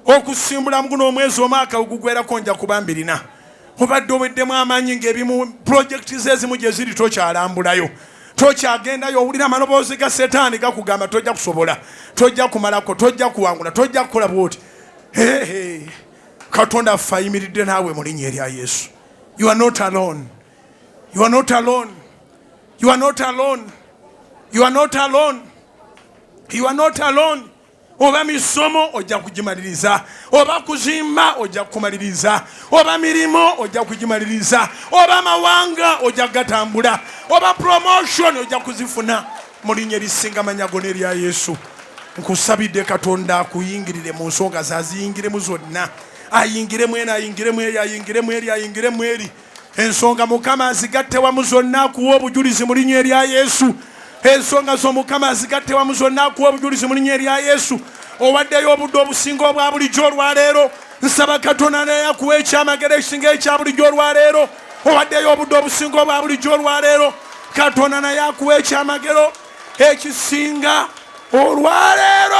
Okusimbula mu guno omwezi omwaka we gugwerako nja kuba mbirina. Obadde oweddemu amaanyi ng'ebimu projekiti z'ezimu gye ziri tokyalambulayo. Tokyagendayo owulira amaloboozi ga Setaani gakugamba tojja kusobola, tojja kumalako, tojja kuwangula, tojja kukola bw'oti. Katonda affe ayimiridde naawe mu linnya erya Yesu. You are not alone. You are not alone. You are not alone. You are not alone. You are not alone. Oba misomo ojja kugimaliriza, oba kuzimba ojja kumaliriza, oba mirimo ojja kugimaliriza, oba mawanga ojja gatambula, oba promotion ojja kuzifuna mu linnya erisinga amanyago n'erya Yesu. Nkusabidde Katonda akuyingirire mu nsonga zaziyingiremu zonna. Ayingiremu eno, ayingiremu eri, ayingiremu eri, ayingiremu eri. Ensonga Mukama azigatte wamu zonna akuwa obujulizi mu linnya erya Yesu. Ensonga z'Omukama azigatte wamu zonna akuwa obujulizi mu linnya erya Yesu. Owaddeyo obudde obusinga obwa bulijjo olwaleero. Nsaba Katonda naye akuwa ekyamagero ekisinga ekya bulijjo olwaleero. Owaddeyo obudde obusinga obwa bulijjo olwaleero. Katonda naye akuwa ekyamagero ekisinga olwaleero.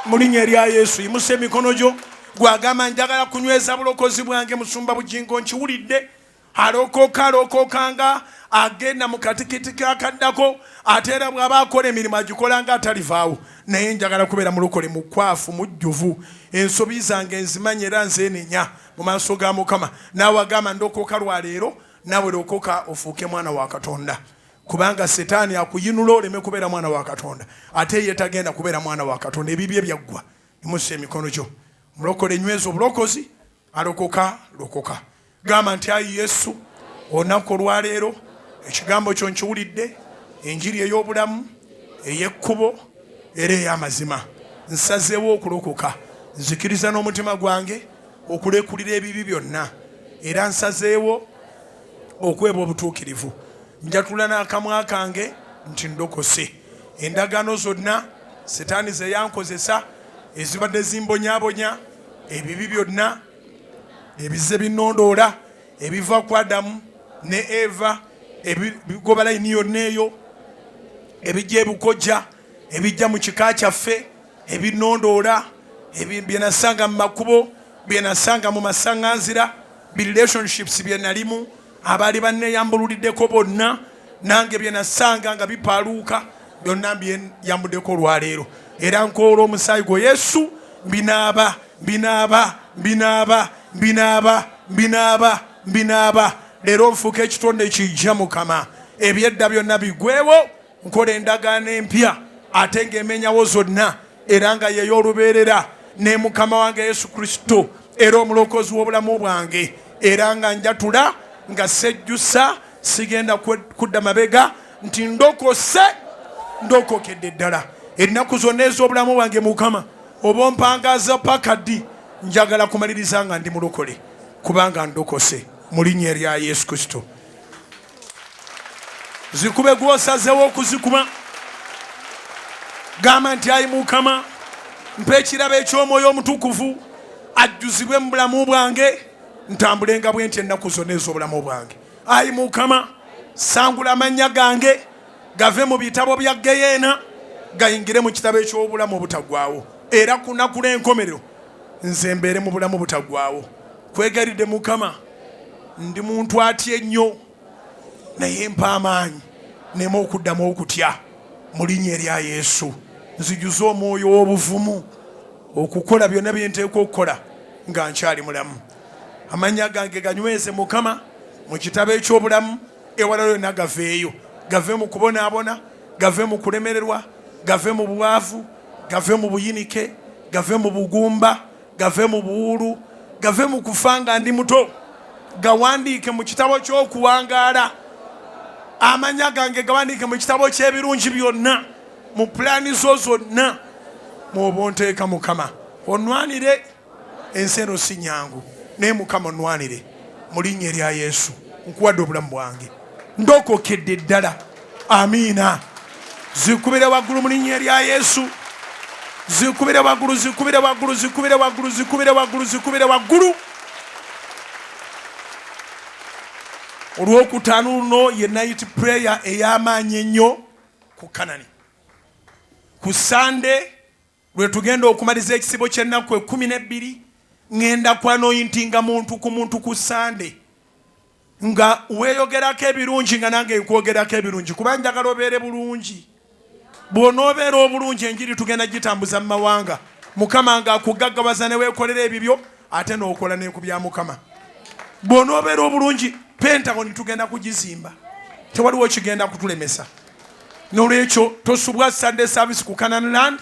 Mu linnya erya Yesu. Yimusa emikono gyo. Gwagamba njagala kunyweza bulokozi bwange Musumba Bujjingo nkiwulidde. Alokokanga agenda mu katikiti kakaddako ate era bw'aba akola emirimu agikola nga atalivaawo naye njagala kubeera mulokole mukwafu mujjuvu ensobi zange nzimanya era nzeenenya mu maaso ga Mukama naawe agamba ndokoka lwaleero naawe lokoka ofuuke mwana wa Katonda kubanga setaani akuyinula oleme kubeera mwana wa Katonda ate ye tagenda kubeera mwana wa Katonda ebibye byaggwa imusa emikono gyo mulokole nyweza obulokozi alokoka lokoka gamba nti ayi Yesu olunaku olwaleero ekigambo kyo nkiwulidde enjiri ey'obulamu ey'ekkubo era ey'amazima nsazeewo okulokoka nzikiriza n'omutima gwange okulekulira ebibi byonna era nsazeewo okweba obutuukirivu njatula n'akamwa kange nti ndokose endagaano zonna setaani ze yankozesa ezibadde zimbonyaabonya ebibi byonna ebizze binnondoola ebiva ku Adamu ne Eva ebigoba layini yonna eyo ebijja ebukojja ebijja mu kika kyaffe ebinondoola bye nasanga mu makubo bye nasanga mu masaŋŋanzira bi relationships bye nalimu abaali banneeyambululiddeko bonna nange bye nasanga nga bipaaluuka byonna byeyambuddeko olwaleero era nkoola omusaayi gwo Yesu mbinaaba leero nfuuka ekitonde kijja Mukama ebyedda byonna bigwewo nkola endagaano empya ate ng'emenyawo zonna era nga yeyo olubeerera ne Mukama wange Yesu Kristo era omulokozi w'obulamu bwange era nga njatula nga sejjusa sigenda kudda mabega nti ndokokedde ddala ennaku zonna ez'obulamu bwange Mukama oba ompangaza paka ddi njagala kumaliriza nga ndi mulokole kubanga ndokose mu linnya erya Yesu Kristo zikube gwosazeewo okuzikuba gamba nti ayi Mukama mpa ekirabo eky'omwoyo omutukuvu ajjuzibwe mu bulamu bwange ntambulenga bwe nti ennaku zonna ez'obulamu bwange ayi Mukama sangula amannya gange gave mu bitabo bya Geyeena gayingire mu kitabo eky'obulamu obutaggwaawo era ku nnaku l'enkomerero nze mbeere mu bulamu butaggwaawo kwegaridde Mukama ndi muntu atya ennyo naye mpa amaanyi nema okuddamu okutya mu linnya erya Yesu nzijuza omwoyo w'obuvumu okukola byonna bye nteekwa okukola nga nkyali mulamu amannya gange ganyweze Mukama mu kitabo eky'obulamu ewala yonna gaveeyo gave mu kubonaabona gave mu kulemererwa gave mu bwavu gave mu buyinike gave mu bugumba gave mu buwulu gave mu kufa nga ndi muto gawandiike mu kitabo ky'okuwangaala amannya gange gawandiike mu kitabo ky'ebirungi byonna mu pulaani zo zonna mw'oba onteeka Mukama onnwanire ensi eno si nnyangu naye Mukama onnwanire mu linnya erya Yesu nkuwadde obulamu bwange ndokokedde ddala amiina zikubire waggulu mu linnya erya Yesu zikubire waggulu zikubire waggulu zikubire waggulu zikubire waggulu zikubire waggulu olwokutaano luno ye night prayer ey'amaanyi ennyo ku Kanani ku Sande lwe tugenda okumaliza ekisibo ky'ennaku 12 ngenda kwanoyintinga muntu ku muntu ku Sande nga weeyogerako ebirungi nga nange nkwogerako ebirungi kuba njagala obeere bulungi bw'onoobeera obulungi enjiri tugenda gitambuza mu mawanga Mukama nga akugaggawaza ne weekolera ebibyo ate n'okola ne ku bya Mukama bw'onoobeera obulungi Pentagoni tugenda kugizimba tewaliwo kigenda kutulemesa n'olwekyo tosubwa Sunday service ku Canaan Land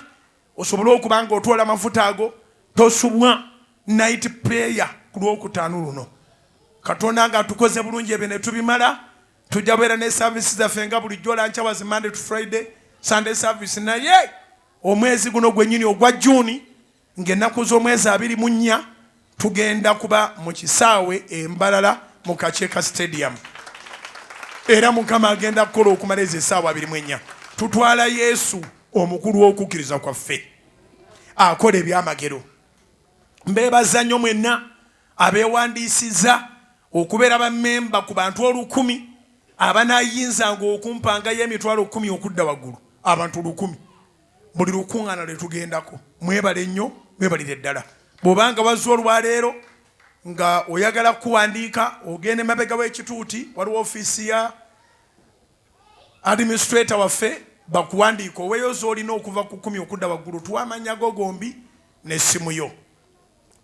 osobole okuba nga otwola amafuta ago tosubwa night prayer ku lwokutaano luno Katonda nga atukoze bulungi ebyo ne tubimala tujja beera ne service zaffe nga bulijjo Lanchawas Monday to Friday Sunday service naye omwezi guno gwennyini ogwa June ng'ennaku z'omwezi 24 tugenda kuba mu kisaawe Embalala mu Kacheeka Stadium era Mukama agenda kukola okumala ezo essaawa 24 tutwala Yesu omukulu w'okukkiriza kwaffe akola ebyamagero mbeebaza nnyo mwenna abeewandiisiza okubeera bammemba ku bantu 1,000 abanaayinzanga okumpangayo emitwalo 10 okudda waggulu abantu 1,000 buli lukuŋŋaana lwe tugendako mwebale nnyo mwebalire ddala bw'obanga wazza olwaleero nga oyagala kuwandiika ogende mabega w'ekituuti waliwo ofiisi ya administrator waffe bakuwandiika oweeyo z'olina okuva ku 10 okudda waggulu tuwa amannya go gombi n'essimu yo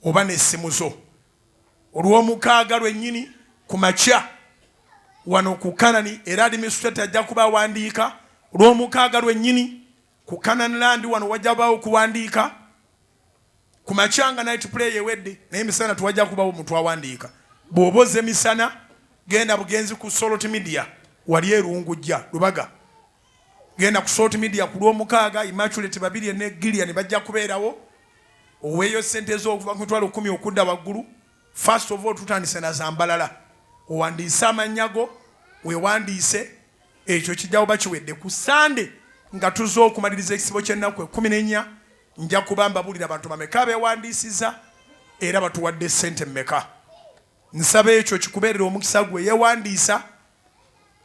oba n'essimu zo. Olw'omukaaga lwennyini ku makya wano ku Kanani era administrator ajja kuba awandiika. Olw'omukaaga lwennyini ku Kanani Land wano wajja kubaawo okuwandiika. Ku makya nga night play ewedde naye emisana tuwajja kubaawo omuntu awandiika. Bw'oba ozze emisana genda bugenzi ku Salt Media wali erungujja Lubaga. Genda ku Salt Media ku Lwomukaaga Immaculate babiri ne Gillian bajja kubeerawo. Oweeyo ssente z'okuva ku mitwalo 10 okudda waggulu. First of all tutandise na zambalala. Owandiise amannya go weewandiise ekyo kijja oba kiwedde ku Sande nga tuzze okumaliriza ekisibo ky'ennaku 14 nja kuba mbabulira abantu bameka beewandiisiza era batuwadde ssente mmeka. Nsaba ekyo kikubeerera omukisa gwe yeewandiisa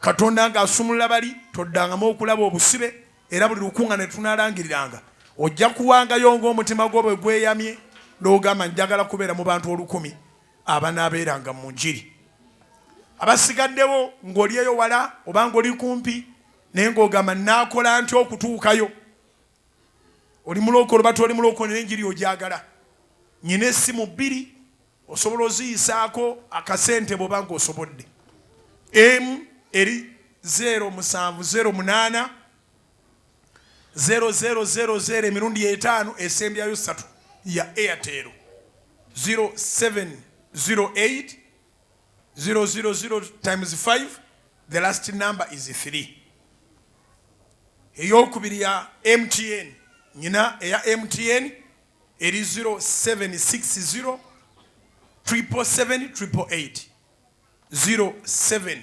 Katonda ng'asumulula bali toddangamu okulaba obusibe era buli lukuŋŋaana tunaalangiriranga ojja kuwangayo ng'omutima gwo bwe gweyamye n'ogamba njagala kubeera mu bantu 1000 abanaabeeranga mu njiri. Abasigaddewo ng'oli eyo wala oba ng'oli kumpi naye ng'ogamba naakola ntya okutuukayo. Oli mulokole oba toli mulokole n'enjiri ogyagala. Nyina essimu 2 osobola oziyisaako akasente bw'oba ng'osobodde. Emu eri 0708 0000 emirundi 5 esembyayo 3 ya Airtel 0708 000 times 5 the last number is 3. Eyokubiri ya MTN nyina eya MTN eri 0760 777 888 0760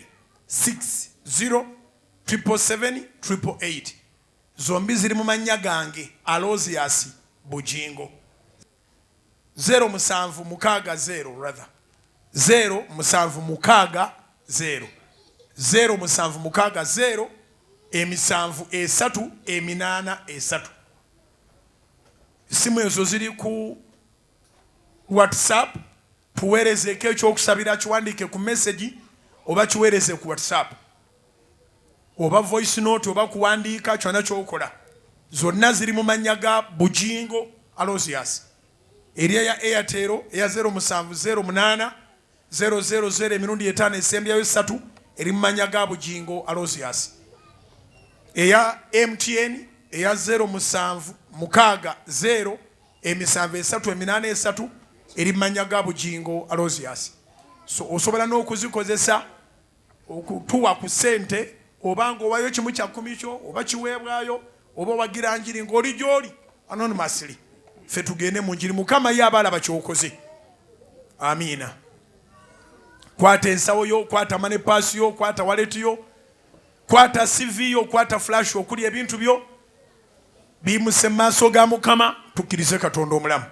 777 zombi ziri mu mannya gange Aloysious Bujjingo. 0760 rather 0760 0760 emisanvu 3 8 3. Simu ezo ziri ku WhatsApp. Tuweerezeko ekyokusabira kiwandiike ku message oba kiweereze ku WhatsApp oba voice note oba kuwandiika kyonna kyokola. Zonna ziri mu mannya ga Bujjingo Aloysious. Eriya ya Airtel eya 0708 000 emirundi 5 esembyayo 3 eri mu mannya ga Bujjingo Aloysious. Eya MTN eya 0760 emisanvu 3 8 3 eri mu mannya ga Bujjingo Aloysious. So osobola n'okuzikozesa okutuwa ku ssente oba ng'owayo kimu kya 10 kyo oba kiweebwayo oba wagira njiri ng'oli gy'oli anonymously. Ffe tugende mu njiri Mukama ye abalaba ky'okoze. Amiina. Kwata ensawo yo, kwata money pass yo, kwata wallet yo, kwata CV yo, kwata flash okuli ebintu byo bimuse maaso ga Mukama tukkirize Katonda omulamu.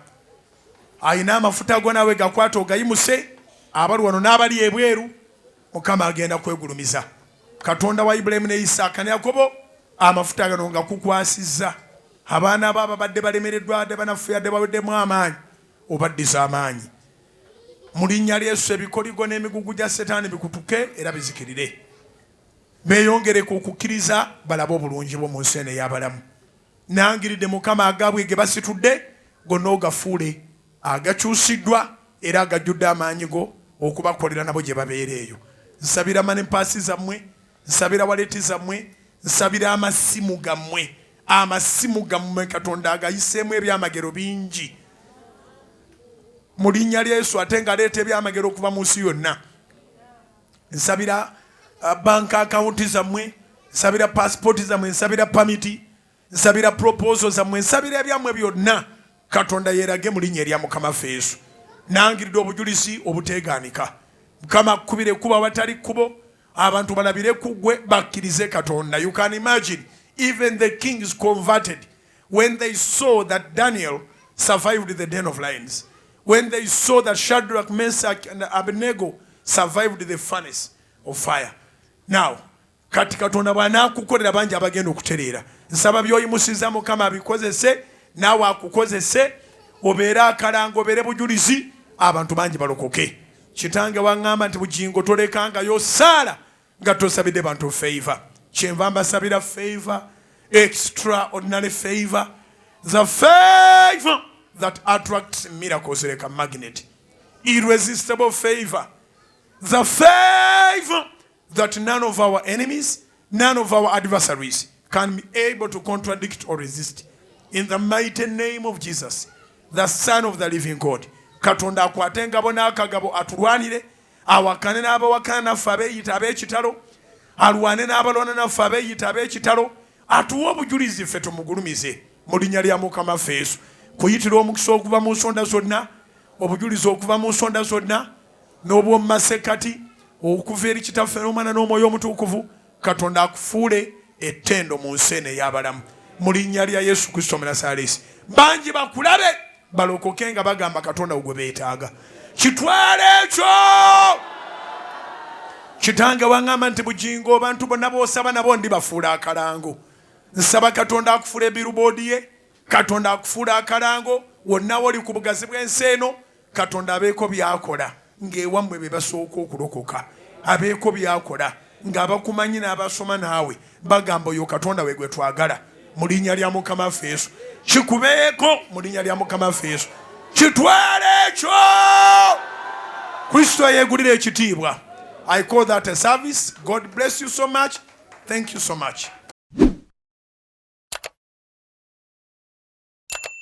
Ayina amafuta go nawe gakwata ogayimuse abali wano n'abali ebweru Mukama agenda kwegulumiza. Katonda wa Ibrahimu ne Isaaka ne Yakobo amafuta gano nga kukwasizza abaana baba badde balemereddwa adde banafuyadde baweddemu amaanyi obaddiza amaanyi. Mu linnya lya Yesu ebikoligo n'emigugu gya Setaani bikutuke era bizikirire. Beeyongereko okukkiriza balabe obulungi bwo mu nsi eno ey'abalamu. Nangiridde Mukama agabwe ge basitudde gonna ogafuule agakyusiddwa era agajjudde amaanyi go okubakolera nabo gye babeera eyo. Nsabira money pass zammwe, nsabira wallet zammwe, nsabira amasimu gammwe. Amasimu gammwe Katonda agayiseemu ebyamagero bingi. Mu linnya lya Yesu ate ng'aleeta ebyamagero okuva mu nsi yonna. Nsabira bank account zammwe, nsabira passport zammwe, nsabira permit, nsabira proposal zammwe, nsabira ebyammwe byonna Katonda yeerage mu linnya lya Mukama ffe Yesu. Nangiridde obujulizi obuteegaanika. Mukama akkubire kuba awatali kkubo abantu balabire ku ggwe bakkirize Katonda. You can imagine even the kings converted when they saw that Daniel survived the den of lions, when they saw that Shadrach, Meshach and Abednego survived the furnace of fire. Now kati Katonda bw'anaakukolera bangi abagenda okutereera. Nsaba by'oyimusiza Mukama abikozese naawe akukozese obeere akalango obeere bujulizi abantu bangi balokoke. Kitange waŋŋamba nti Bujjingo tolekangayo saala nga tosabidde bantu favor. kyenva mbasabira favor, extraordinary favor, the favor that attracts miracles like a magnet, irresistible favor, the favor that none of our enemies, none of our adversaries can be able to contradict or resist. In the mighty name of Jesus, the Son of the living God, Katonda akwate engabo n'akagabo atulwanire, awakane n'abawakana naffe abeeyita ab'ekitalo, alwane n'abalwana naffe abeeyita ab'ekitalo, atuwe obujulizi ffe tumugulumize mu linnya lya Mukama waffe Yesu. Kuyitira omukisa okuva mu nsonda zonna, obujulizi okuva mu nsonda zonna, n'obw'omu masekkati, okuva eri Kitaffe n'Omwana n'Omwoyo Omutukuvu, Katonda akufuule ettendo mu nsi eno ey'abalamu mu linnya lya Yesu Kristo Omunnasaaleesi. Bangi bakulabe balokoke nga bagamba Katonda gwe beetaaga. Kitwale ekyo. Kitange waŋŋamba nti Bujjingo abantu bonna b'osaba nabo ndibafuula akalango. Nsaba Katonda akufuula ebiruboodi ye, Katonda akufuula akalango, wonna woli ku bugazi bw'ensi eno, Katonda abeeko by'akola ng'ewammwe be basooka okulokoka, abeeko by'akola ng'abakumanyi n'abasoma naawe bagamba oyo Katonda we gwe twagala mu linnya lya Mukama waffe Yesu. Kikubeeko mu linnya lya Mukama waffe Yesu. Kitwale ekyo. Kristo yeegulira ekitiibwa. I call that a service. God bless you so much. Thank you so much.